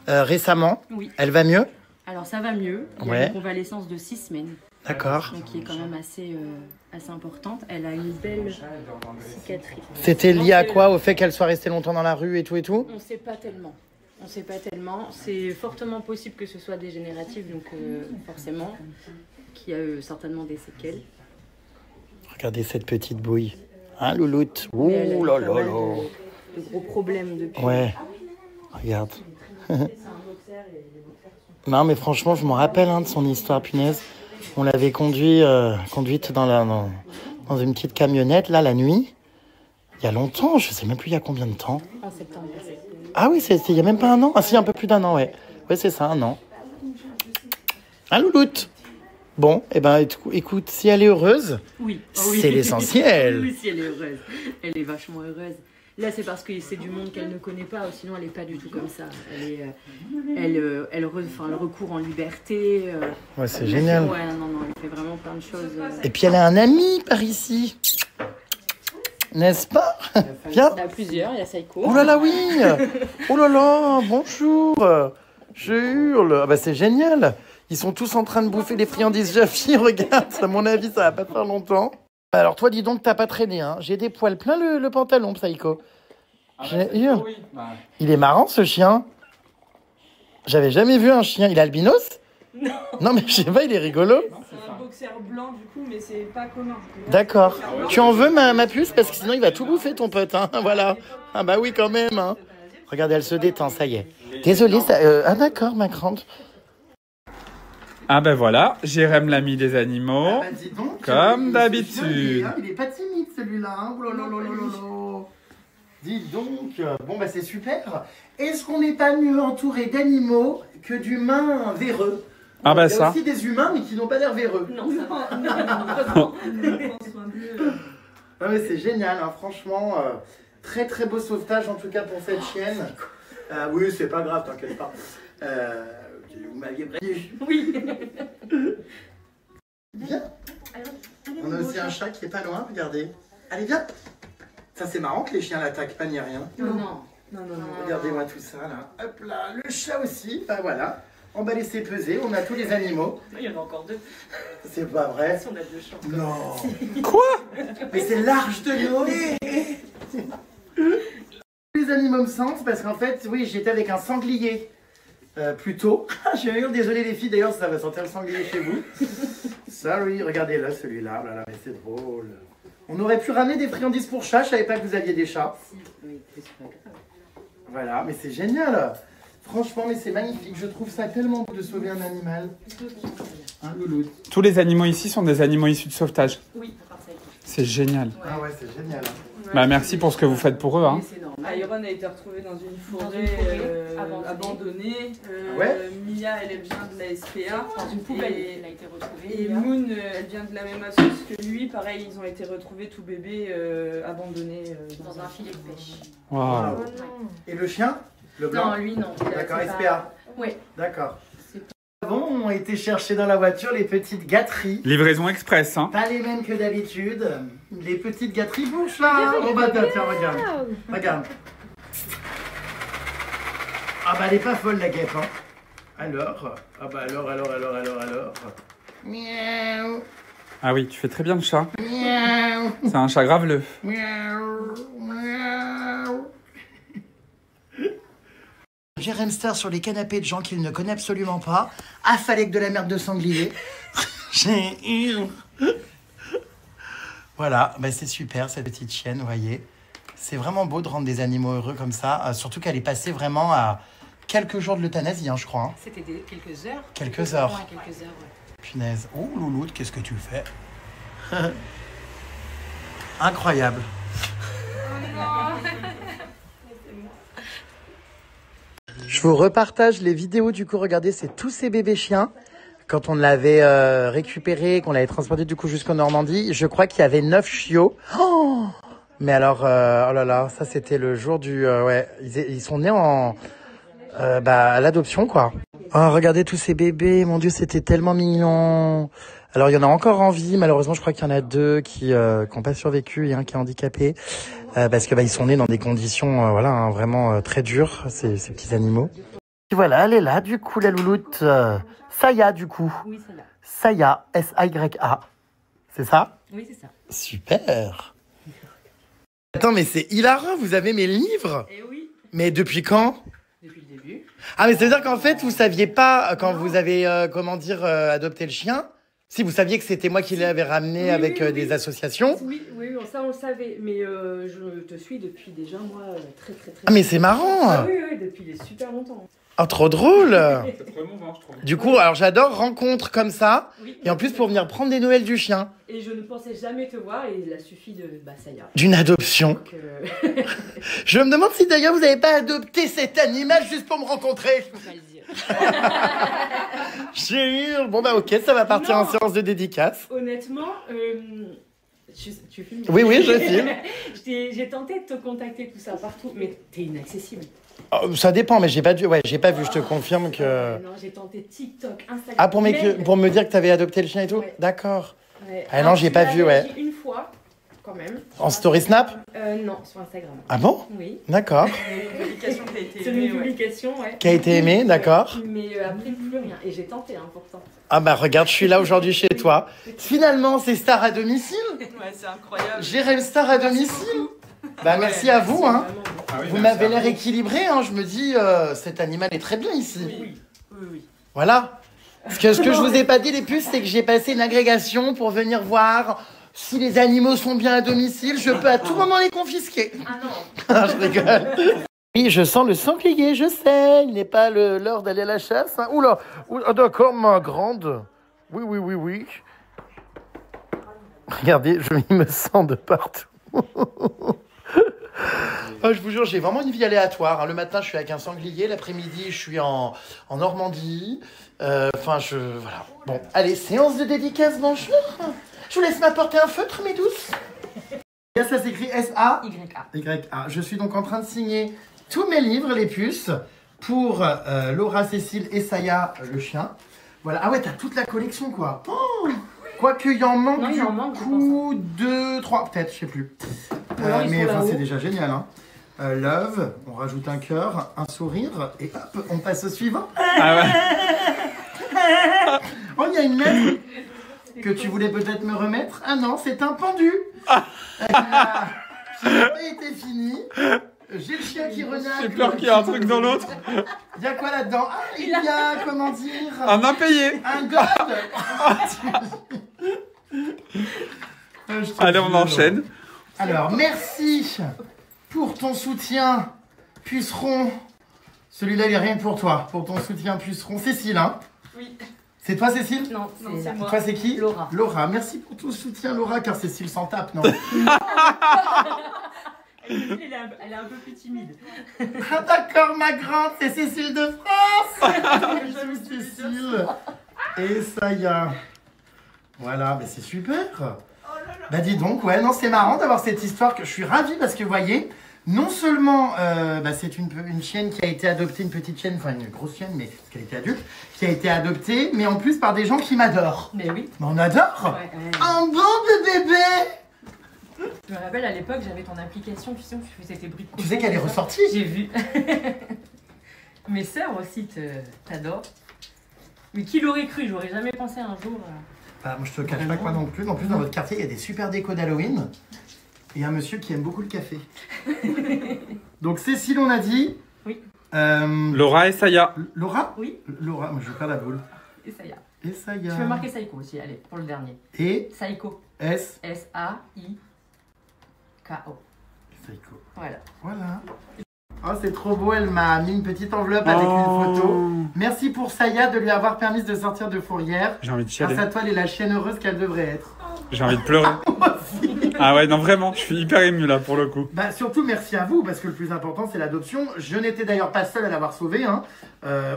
récemment. Oui. Elle va mieux? Alors ça va mieux, il y a une convalescence de 6 semaines. D'accord. Donc qui est quand même assez importante. Elle a une belle cicatrice. C'était lié à quoi? Au fait qu'elle soit restée longtemps dans la rue et tout? On ne sait pas tellement. C'est fortement possible que ce soit dégénératif, donc forcément, qu'il y a certainement des séquelles. Regardez cette petite bouille. Hein, louloute? Ouh là là là. De gros problèmes depuis. Ouais, regarde. Non, mais franchement, je me rappelle de son histoire, punaise. On l'avait conduite dans une petite camionnette, là, la nuit. Il y a longtemps, je sais même plus il y a combien de temps. En septembre passé. Ah oui, il y a même pas un an. Ah si, un peu plus d'un an, ouais. Ouais, c'est ça, un an. Ah, louloute. Bon, eh ben, écoute, si elle est heureuse, oui. C'est l'essentiel. Oui, si elle est heureuse. Elle est vachement heureuse. Là, c'est parce que c'est du monde qu'elle ne connaît pas, sinon elle n'est pas du tout comme ça. Elle recourt en liberté. Ouais, c'est génial. Ouais, non, elle fait vraiment plein de choses. Et puis elle a un ami par ici. N'est-ce pas? Viens. Il y en a plusieurs, il y a Saiko. Oh là là, oui. Oh là là, bonjour. Je hurle. Ah bah, c'est génial. Ils sont tous en train de bouffer les friandises Jaffi. Regarde, à mon avis, ça va pas faire longtemps. Alors toi, dis donc, t'as pas traîné. Hein. J'ai des poils plein le pantalon, Psycho. Oui. Il est marrant, ce chien. J'avais jamais vu un chien. Il est albinos? Non, mais je sais pas, il est rigolo. C'est un boxer blanc, du coup, mais c'est pas commun. D'accord. Tu en veux ma puce? Parce que sinon, il va tout bouffer, ton pote. Hein. Voilà. Ah bah oui, quand même. Hein. Regardez, elle se détend, ça y est. Désolée, ça... Ah d'accord, ma grande. Ah ben voilà, Jérém l'ami des animaux, Ah bah dis donc, comme d'habitude. Il est pas timide celui-là. Hein. Oh là là là là là. Dis donc, bon bah c'est super. Est-ce qu'on n'est pas mieux entouré d'animaux que d'humains véreux? Ah bah il y a ça. aussi des humains mais qui n'ont pas l'air véreux. Non, ça va. Non mais c'est génial, hein, franchement. Très très beau sauvetage en tout cas pour cette chienne. Oui, c'est pas grave, t'inquiète pas. Vous m'aviez prévenu. Oui. Viens. On a aussi un chat qui est pas loin, regardez. Allez, viens. Ça c'est marrant que les chiens l'attaquent pas ni rien. Non. Regardez-moi tout ça là. Hop là, le chat aussi. Bah voilà. On va laisser peser, on a tous les animaux. Il y en a encore deux. C'est pas vrai. On a deux chats. Non. Quoi? Mais c'est l'arche de Noé. Les animaux me sentent parce qu'en fait, oui, j'étais avec un sanglier plus tôt. J'ai eu, désolé les filles, d'ailleurs, ça va sentir le sanglier chez vous. Sorry, regardez là, celui-là. Là, mais c'est drôle. On aurait pu ramener des friandises pour chat, je savais pas que vous aviez des chats. Voilà, mais c'est génial. Franchement, mais c'est magnifique. Je trouve ça tellement beau de sauver un animal. Un loulou. Tous les animaux ici sont des animaux issus de sauvetage. Oui, c'est génial. Ah ouais, c'est génial. Bah merci pour ce que vous faites pour eux. Hein. Iron a été retrouvé dans une forêt abandonnée. Mia, elle vient de la SPA. Dans une poubelle, elle a été retrouvée. Et Moon, elle vient de la même association que lui. Pareil, ils ont été retrouvés tout bébés abandonnés dans un filet de pêche. Wow. Et le chien? Le blanc? Non, lui non. D'accord, SPA. Oui. D'accord. Bon, on a été chercher dans la voiture les petites gâteries. Livraison express, hein. Pas les mêmes que d'habitude. Les petites gâteries bouches là. Oh bah tiens, regarde. Regarde. Ah bah elle est pas folle la guêpe, hein. Alors. Ah bah alors. Miaou. Ah oui, tu fais très bien le chat. Miaou. C'est un chat graveleux. Miaou. Miaou. J'ai hamster sur les canapés de gens qu'il ne connaît absolument pas, affalé que de la merde de sanglier. Voilà, bah c'est super cette petite chienne, vous voyez. C'est vraiment beau de rendre des animaux heureux comme ça, surtout qu'elle est passée vraiment à quelques jours de l'euthanasie, hein, je crois. Hein. C'était quelques heures. Quelques heures. Ouais, quelques heures, ouais. Punaise. Oh, louloute, qu'est-ce que tu fais? Incroyable. Je vous repartage les vidéos du coup, regardez, c'est tous ces bébés chiens. Quand on l'avait récupéré, qu'on l'avait transporté du coup jusqu'en Normandie, je crois qu'il y avait 9 chiots. Oh, mais alors, oh là là, ça c'était le jour du... ouais, ils sont nés à l'adoption quoi. Oh, regardez tous ces bébés, mon Dieu, c'était tellement mignon. Alors il y en a encore en vie, malheureusement je crois qu'il y en a 2 qui n'ont pas survécu et un qui est handicapé. Parce que ils sont nés dans des conditions vraiment très dures, ces petits animaux. Et voilà, elle est là, du coup, la louloute. Saya, du coup. Oui, c'est là. Saya, S-A-Y-A. C'est ça? Oui, c'est ça. Super. Attends, mais c'est hilarant, vous avez mes livres? Eh oui. Mais depuis quand? Depuis le début. Ah, mais ça veut dire qu'en fait, vous saviez pas, quand vous avez, adopté le chien, Si vous saviez que c'était moi qui l'avais ramené avec des associations. Oui, ça on le savait. Mais je te suis depuis déjà, moi, très. Ah, mais c'est marrant. Ah, oui, depuis super longtemps. Oh, trop drôle. C'est trop émouvant, je trouve. Du coup, alors j'adore rencontres comme ça. Oui. Et en plus, pour venir prendre des nouvelles du chien. Et je ne pensais jamais te voir et il a suffi de... Bah, ça y est. D'une adoption. Donc, Je me demande si d'ailleurs vous n'avez pas adopté cet animal juste pour me rencontrer. je peux pas le dire. J'ai eu... Bon bah ok, ça va partir en séance de dédicace. Honnêtement, tu filmes? Oui, je filme. J'ai tenté de te contacter, tout ça, partout, mais t'es inaccessible. Oh, ça dépend, mais j'ai pas vu, je te confirme que... Non, j'ai tenté TikTok, Instagram... Ah, pour me dire que t'avais adopté le chien et tout? Ouais. D'accord. Ouais. Ah non, j'ai pas vu, ouais. Une fois, quand même. En story snap? Non, sur Instagram. Ah bon? Oui. D'accord. C'est une publication qui a été aimée. C'est une publication, ouais. Qui a été aimée, d'accord. Mais après, plus rien. Et j'ai tenté, hein, pourtant. Ah bah regarde, je suis là aujourd'hui chez toi. Finalement, c'est Star à domicile. Ouais, c'est incroyable. Jérém Star à domicile. Bah merci à vous, hein. Ah oui, Vous m'avez l'air équilibré, hein. Je me dis, cet animal est très bien ici. Oui. Voilà. Ce que je vous ai pas dit, les puces, c'est que j'ai passé une agrégation pour venir voir si les animaux sont bien à domicile. Je peux à tout moment les confisquer. Ah non. Ah, je rigole. Oui, je sens le sanglier, je sais. Il n'est pas l'heure d'aller à la chasse. Hein. Oula, d'accord, ma grande. Oui. Regardez, il me sens de partout. Oh, je vous jure, j'ai vraiment une vie aléatoire. Hein. Le matin, je suis avec un sanglier. L'après-midi, je suis en Normandie. Voilà. Bon, allez, séance de dédicace, bonjour. Je vous laisse m'apporter un feutre, mes douces. Ça s'écrit S-A-Y-A. Je suis donc en train de signer tous mes livres, les puces, pour Laura, Cécile et Saya, le chien. Voilà. Ah ouais, t'as toute la collection, quoi. Oh, quoique, il en manque coup 2, 3, peut-être, je sais plus. Mais enfin, c'est déjà génial, hein. Love, on rajoute un cœur, un sourire, et hop, on passe au suivant. Ah ouais. Oh, il y a une lettre que tu voulais peut-être me remettre. Ah non, c'est un pendu. Ça n'a pas été fini. J'ai le chien qui renaît. J'ai peur qu'il y ait un truc dans l'autre. Il y a quoi là-dedans? Ah, il y a, comment dire, un impayé. Un god. Allez, on enchaîne. Alors, merci pour ton soutien, puceron. Celui-là, il est rien que pour toi, pour ton soutien, puceron. Cécile, hein? Oui. C'est toi, Cécile? Non, c'est moi. Toi, c'est qui? Laura. Laura, merci pour ton soutien, Laura, car Cécile s'en tape, non? Elle est un peu plus timide. Ah d'accord, ma grande, c'est Cécile de France. J'aime Cécile. Et ça y est. Voilà, mais c'est super. Bah dis donc, ouais, non, c'est marrant d'avoir cette histoire que je suis ravie parce que vous voyez, non seulement c'est une chienne qui a été adoptée, une petite chienne, enfin une grosse chienne, mais parce qu'elle était adulte, qui a été adoptée, mais en plus par des gens qui m'adorent. Mais oui. Mais on adore. Ouais. Un bon de bébé. Je me rappelle à l'époque, j'avais ton application, tu sais, où tu faisais tes bruits de coco. Tu sais qu'elle est ressortie? J'ai vu. Mes sœurs aussi t'adorent. Mais qui l'aurait cru? J'aurais jamais pensé un jour. Bah, moi, je te cache pas quoi non plus. En plus, dans votre quartier, il y a des super décos d'Halloween. Et un monsieur qui aime beaucoup le café. Donc, Cécile, on a dit. Oui. Laura et Saya. Laura? Oui. Laura, moi je vais faire la boule. Et Saya. Et Saya. Tu peux marquer Saiko aussi, allez, pour le dernier. Et Saiko. S-A-I-K-O. Saiko. Voilà. Oh, c'est trop beau, elle m'a mis une petite enveloppe avec une photo. Merci pour Saya de lui avoir permis de sortir de fourrière. J'ai envie de chialer. Grâce à toi, elle est la chienne heureuse qu'elle devrait être. J'ai envie de pleurer. Moi aussi. Ah ouais, non, vraiment, je suis hyper ému là pour le coup. Bah, surtout, merci à vous, parce que le plus important, c'est l'adoption. Je n'étais d'ailleurs pas seul à l'avoir sauvé. Hein.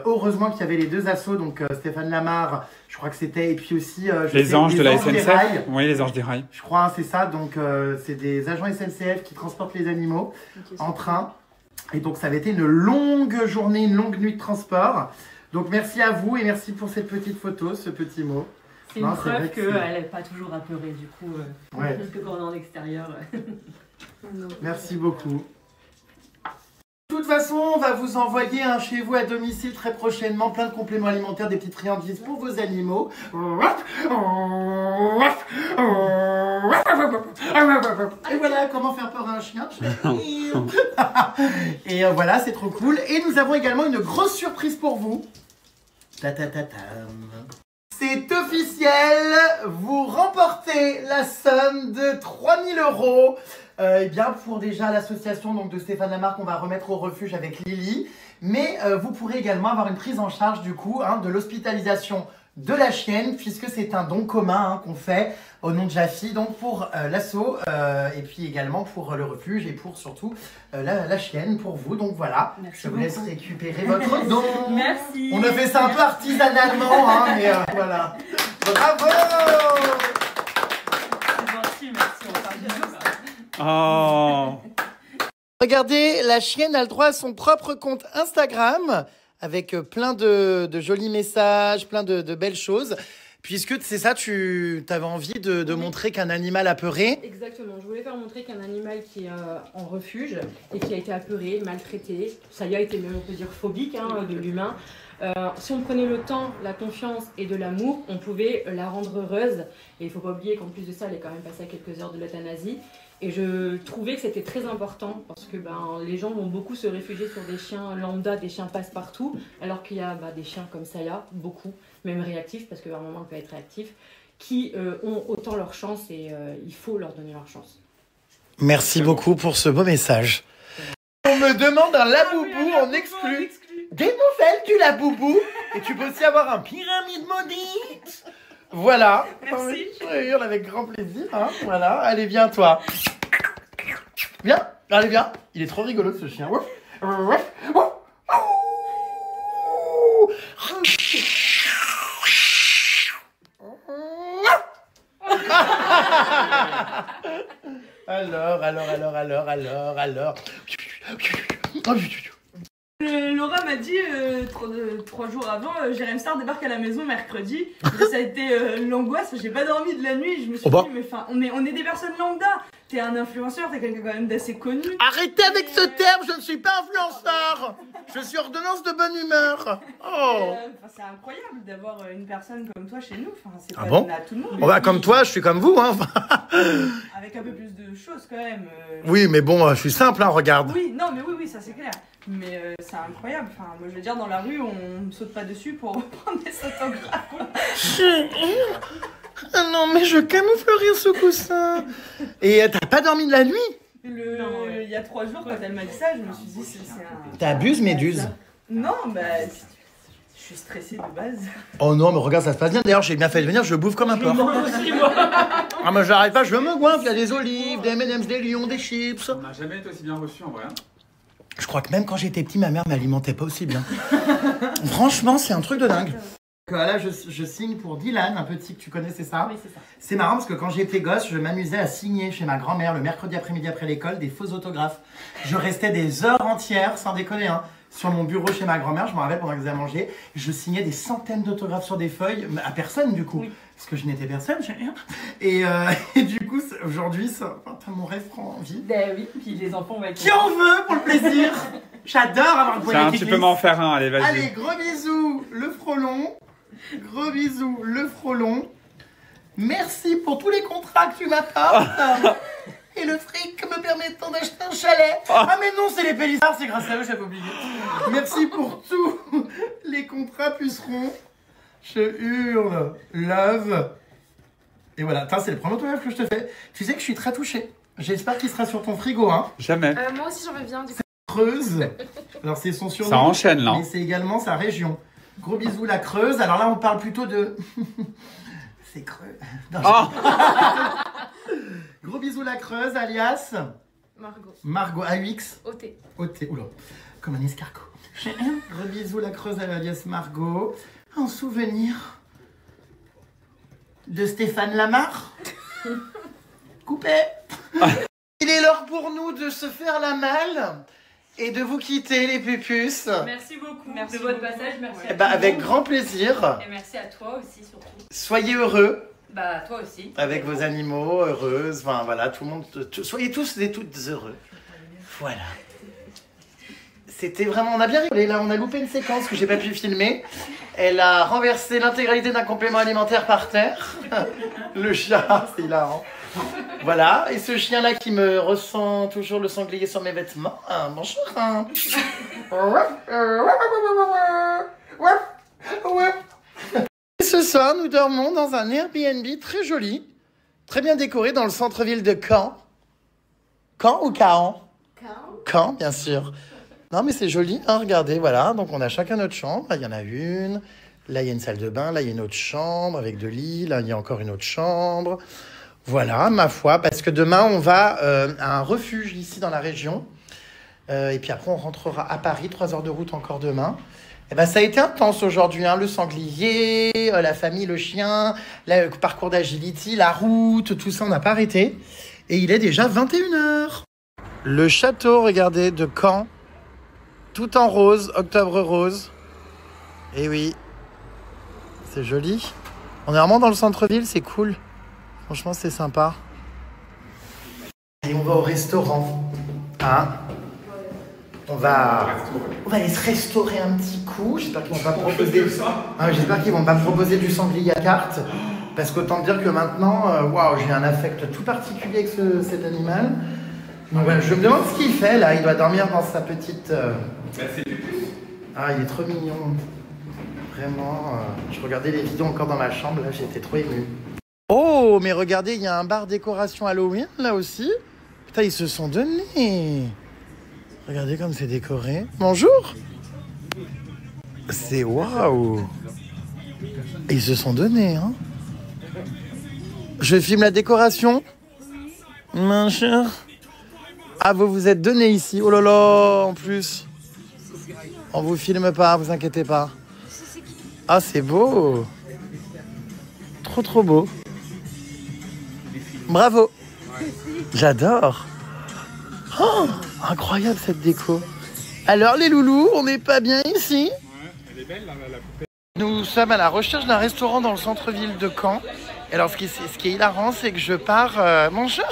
Heureusement qu'il y avait les deux assos, donc Stéphane Lamarre, je crois que c'était, et puis aussi... les anges de la SNCF. Oui, les anges des rails. Je crois, c'est ça. Donc, c'est des agents SNCF qui transportent les animaux en train. Et donc, ça avait été une longue journée, une longue nuit de transport. Donc, merci à vous et merci pour cette petite photo, ce petit mot. C'est une preuve qu'elle n'est pas toujours apeurée, du coup, ouais. Parce que quand on est en extérieur. Merci beaucoup. De toute façon, on va vous envoyer un chez vous à domicile très prochainement, plein de compléments alimentaires, des petites friandises pour vos animaux. Et voilà comment faire peur à un chien. Et voilà, c'est trop cool. Et nous avons également une grosse surprise pour vous. C'est officiel, € eh bien, pour déjà l'association donc, de Stéphane Lamarque, on va remettre au refuge avec Lily. Mais vous pourrez également avoir une prise en charge du coup de l'hospitalisation de la chienne, puisque c'est un don commun qu'on fait au nom de Jaffi, donc pour l'asso, et puis également pour le refuge et pour surtout la chienne, pour vous. Donc voilà, merci je vous laisse récupérer votre don. Merci. On a fait ça un peu artisanalement, mais voilà. Bravo. C'est gentil, merci, on parle bien. Oh. Regardez, la chienne a le droit à son propre compte Instagram avec plein de jolis messages, plein de belles choses. Puisque c'est ça, tu avais envie de montrer qu'un animal apeuré. Exactement, je voulais faire montrer qu'un animal qui est en refuge et qui a été apeuré, maltraité, ça y a été même on peut dire phobique de l'humain. Si on prenait le temps, la confiance et de l'amour, on pouvait la rendre heureuse. Et il ne faut pas oublier qu'en plus de ça, elle est quand même passée à quelques heures de l'euthanasie. Et je trouvais que c'était très important parce que les gens vont beaucoup se réfugier sur des chiens lambda, des chiens passe-partout, alors qu'il y a des chiens comme Saya, beaucoup, même réactifs, parce qu'à un moment on peut être réactif, qui ont autant leur chance et il faut leur donner leur chance. Merci beaucoup pour ce beau message. On me demande un laboubou en exclu. Des nouvelles du laboubou. Et tu peux aussi avoir un pyramide maudite. Voilà. Merci. Je hurle avec grand plaisir. Voilà. Allez, viens, toi. Viens. Allez, viens. Il est trop rigolo, ce chien. Alors. Laura m'a dit 3 jours avant, Jérém Star débarque à la maison mercredi. Ça a été l'angoisse, j'ai pas dormi de la nuit. Je me suis dit, mais enfin, on est des personnes lambda. T'es un influenceur, t'es quelqu'un quand même d'assez connu. Arrêtez avec ce terme, je ne suis pas influenceur. Je suis ordonnance de bonne humeur. C'est incroyable d'avoir une personne comme toi chez nous. Enfin, c'est pas à tout le monde. Comme toi, je suis comme vous. Avec un peu plus de choses quand même. Oui, mais bon, je suis simple, regarde. Oui, non, mais oui, ça c'est clair. Mais c'est incroyable. Enfin, moi je veux dire, dans la rue, on ne saute pas dessus pour prendre des autographes. Ah non, mais je camoufle rien ce coussin. Et t'as pas dormi de la nuit? Il y a 3 jours, quand elle m'a dit ça, je me suis dit, c'est un... T'abuses, Méduse? Non, je suis stressée de base. Oh non, mais regarde, ça se passe bien. D'ailleurs, j'ai bien fait de venir, je bouffe comme un porc. Ah, mais j'arrête pas, je me goinfre. Il y a des olives, des M&M's, des lions, des chips. On n'a jamais été aussi bien reçus en vrai. Je crois que même quand j'étais petit, ma mère m'alimentait pas aussi bien. Franchement, c'est un truc de dingue. Là, je signe pour Dylan, un petit que tu connais, c'est ça? Oui, c'est ça. C'est marrant parce que quand j'étais gosse, je m'amusais à signer chez ma grand-mère le mercredi après-midi après l'école des faux autographes. Je restais des heures entières, sans déconner, sur mon bureau chez ma grand-mère, je me rappelle pendant que je faisais à manger. Je signais des centaines d'autographes sur des feuilles, à personne du coup. Oui. Parce que je n'étais personne, j'ai rien. Et du coup, aujourd'hui, mon rêve prend envie. Ben oui, puis les enfants vont être... Qui en veut pour le plaisir? J'adore avoir le poignet qui glisse. Tu peux m'en faire un, allez, vas-y. Allez, gros bisous, le frelon. Gros bisous, le frelon. Merci pour tous les contrats que tu m'apportes. Et le fric me permettant d'acheter un chalet. Ah mais non, c'est les Pélissards, c'est grâce à eux, j'avais oublié. Merci pour tous les contrats pucerons. Je hurle, love. Et voilà, c'est le premier autographe que je te fais. Tu sais que je suis très touchée. J'espère qu'il sera sur ton frigo, Jamais. Moi aussi j'en veux bien. Creuse. Alors c'est son surnom. Ça enchaîne là. Mais c'est également sa région. Gros bisous la Creuse. Alors là on parle plutôt de... c'est creux. Non, gros bisous la Creuse alias... Margot AUX. OT. Oula, comme un escargot. Gros bisous la Creuse alias Margot. En souvenir de Stéphane Lamarque. Coupé. Il est l'heure pour nous de se faire la malle et de vous quitter les pupus. Merci beaucoup de votre passage, merci à avec grand plaisir. Et merci à toi aussi surtout. Soyez heureux. Toi aussi. Avec vos animaux, heureuses, enfin voilà, tout le monde, soyez tous et toutes heureux. Voilà. C'était vraiment, on a bien rigolé là, on a loupé une séquence que j'ai pas pu filmer. Elle a renversé l'intégralité d'un complément alimentaire par terre. Le chat, c'est hilarant. Voilà, et ce chien-là qui me ressent toujours le sanglier sur mes vêtements. Bonjour. Ce soir, nous dormons dans un Airbnb très joli, très bien décoré dans le centre-ville de Caen. Caen ou Caen? Caen, bien sûr. Non, mais c'est joli, hein, regardez, voilà. Donc, on a chacun notre chambre. Là, il y en a une. Là, il y a une salle de bain. Là, il y a une autre chambre avec de lits. Là, il y a encore une autre chambre. Voilà, ma foi, parce que demain, on va à un refuge ici dans la région. Et puis après, on rentrera à Paris, 3 heures de route encore demain. Et ben, ça a été intense aujourd'hui, hein, le sanglier, la famille, le chien, le parcours d'agility, la route, tout ça, on n'a pas arrêté. Et il est déjà 21h. Le château, regardez, de Caen, tout en rose, octobre rose. Et oui, c'est joli. On est vraiment dans le centre-ville, c'est cool. Franchement, c'est sympa. Et on va au restaurant. Hein? On va aller se restaurer un petit coup. J'espère qu'ils vont pas proposer. J'espère qu'ils vont pas me proposer du sanglier à carte. Parce qu'autant dire que maintenant, waouh, j'ai un affect tout particulier avec cet animal. Donc voilà, je me demande ce qu'il fait là. Il doit dormir dans sa petite. Ah, il est trop mignon. Vraiment. Je regardais les vidéos encore dans ma chambre. Là, j'étais trop ému. Oh, mais regardez, il y a un bar décoration Halloween là aussi. Putain, ils se sont donnés. Regardez comme c'est décoré. Bonjour. C'est waouh. Ils se sont donnés, hein. Je filme la décoration. Mon cher. Ah, vous vous êtes donné ici. Oh là là, en plus. On vous filme pas, vous inquiétez pas. Ah, c'est beau. Trop, trop beau. Bravo. J'adore. Oh, incroyable cette déco. Alors les loulous, on n'est pas bien ici? Ouais, elle est belle la poupée. Nous sommes à la recherche d'un restaurant dans le centre-ville de Caen. Et alors ce qui est hilarant, c'est que je pars... bonjour.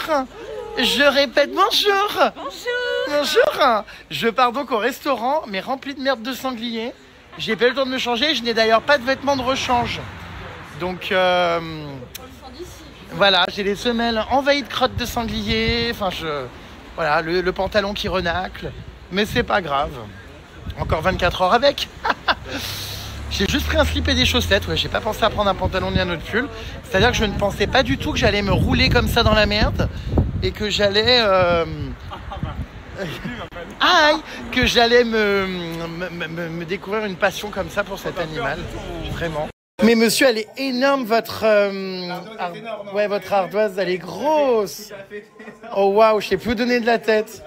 Je répète bonjour. Bonjour. Bonjour. Je pars donc au restaurant, mais rempli de merde de sanglier. J'ai pas eu le temps de me changer. Je n'ai d'ailleurs pas de vêtements de rechange. Donc... voilà, j'ai les semelles envahies de crottes de sanglier. Enfin, voilà, le pantalon qui renacle. Mais c'est pas grave. Encore 24 heures avec. J'ai juste pris un slip et des chaussettes. Ouais, j'ai pas pensé à prendre un pantalon ni un autre pull. C'est-à-dire que je ne pensais pas du tout que j'allais me rouler comme ça dans la merde. Et que j'allais... Aïe, que j'allais me découvrir une passion comme ça pour cet animal. Vraiment. Mais monsieur, elle est énorme, votre ouais, votre ardoise, elle est grosse. Oh waouh, je sais plus où donner de la tête.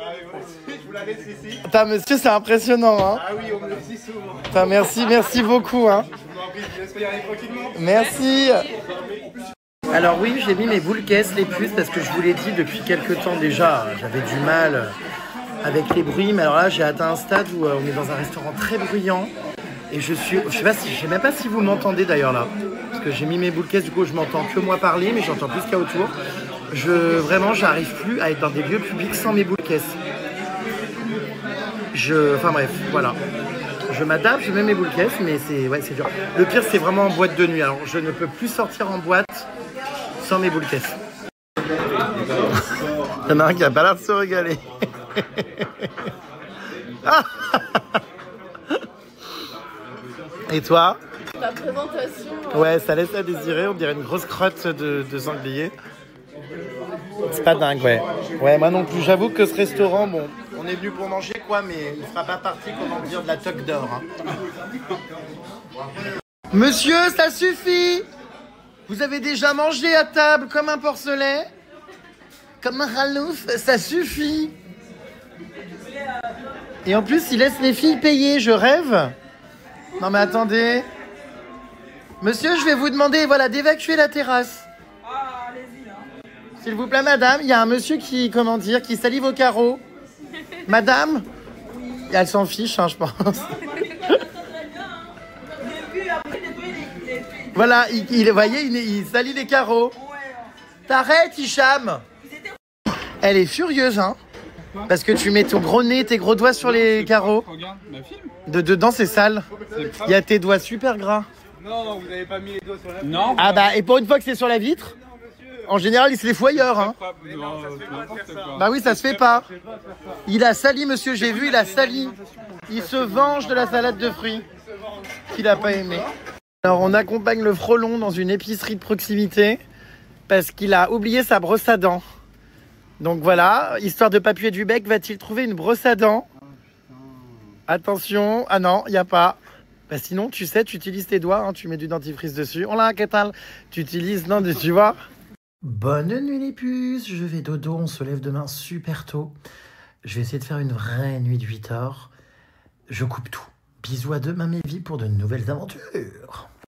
Je vous la laisse ici. Attends, monsieur, c'est impressionnant, hein. Ah oui, on me le dit souvent. Attends, merci beaucoup, hein. Je vous en prie, je vous laisse y aller tranquillement. Merci. Alors oui, j'ai mis mes boules caisses, les puces, parce que je vous l'ai dit depuis quelques temps déjà, j'avais du mal avec les bruits, mais alors là, j'ai atteint un stade où on est dans un restaurant très bruyant. Et je sais même pas si vous m'entendez d'ailleurs là, parce que j'ai mis mes boules caisses, du coup je m'entends que moi parler, mais j'entends plus qu'il y a autour. Vraiment, j'arrive plus à être dans des lieux publics sans mes boules caisses. Enfin bref, voilà. Je m'adapte, je mets mes boules caisses, mais c'est dur. Le pire, c'est vraiment en boîte de nuit. Alors, je ne peux plus sortir en boîte sans mes boules caisses. Il y en a un qui a pas l'air de se régaler. Et toi? La présentation. Ouais, ça laisse à désirer, on dirait une grosse crotte de sanglier. C'est pas dingue, ouais. Ouais, moi non plus, j'avoue que ce restaurant, bon, on est venu pour manger quoi, mais il fera pas partie, comment dire, de la toque d'or. Hein. Monsieur, ça suffit! Vous avez déjà mangé à table comme un porcelet? Comme un ralouf, ça suffit! Et en plus, il laisse les filles payer, je rêve! Non mais attendez. Monsieur, je vais vous demander d'évacuer la terrasse. Ah, allez-y, hein. S'il vous plaît, madame, il y a un monsieur qui salive au carreau. Madame? Elle s'en fiche, hein, je pense. Voilà, vous voyez, il salit les carreaux. T'arrêtes, Hicham. Elle est furieuse, hein. Parce que tu mets ton gros nez, tes gros doigts sur les carreaux. Regarde, ma film. Dedans, c'est sale. Il y a tes doigts super gras. Non, vous n'avez pas mis les doigts sur la vitre. Non. Ah bah, et pour une fois que c'est sur la vitre, en général, il se les fout ailleurs. Hein. Non, ça se fait pas faire ça. Bah oui, ça se fait pas. Il a sali, monsieur, j'ai vu, il a sali. Il se venge de la salade de fruits qu'il a pas aimé. Alors, on accompagne le frelon dans une épicerie de proximité parce qu'il a oublié sa brosse à dents. Donc voilà, histoire de pas puer du bec, va-t-il trouver une brosse à dents? Attention, ah non, il n'y a pas. Bah sinon, tu sais, tu utilises tes doigts, hein, tu mets du dentifrice dessus. On l'a, qu'est-ce que tu utilises, non, tu vois. Bonne nuit les puces, je vais dodo, on se lève demain super tôt. Je vais essayer de faire une vraie nuit de 8 heures. Je coupe tout. Bisous à demain mes vies pour de nouvelles aventures.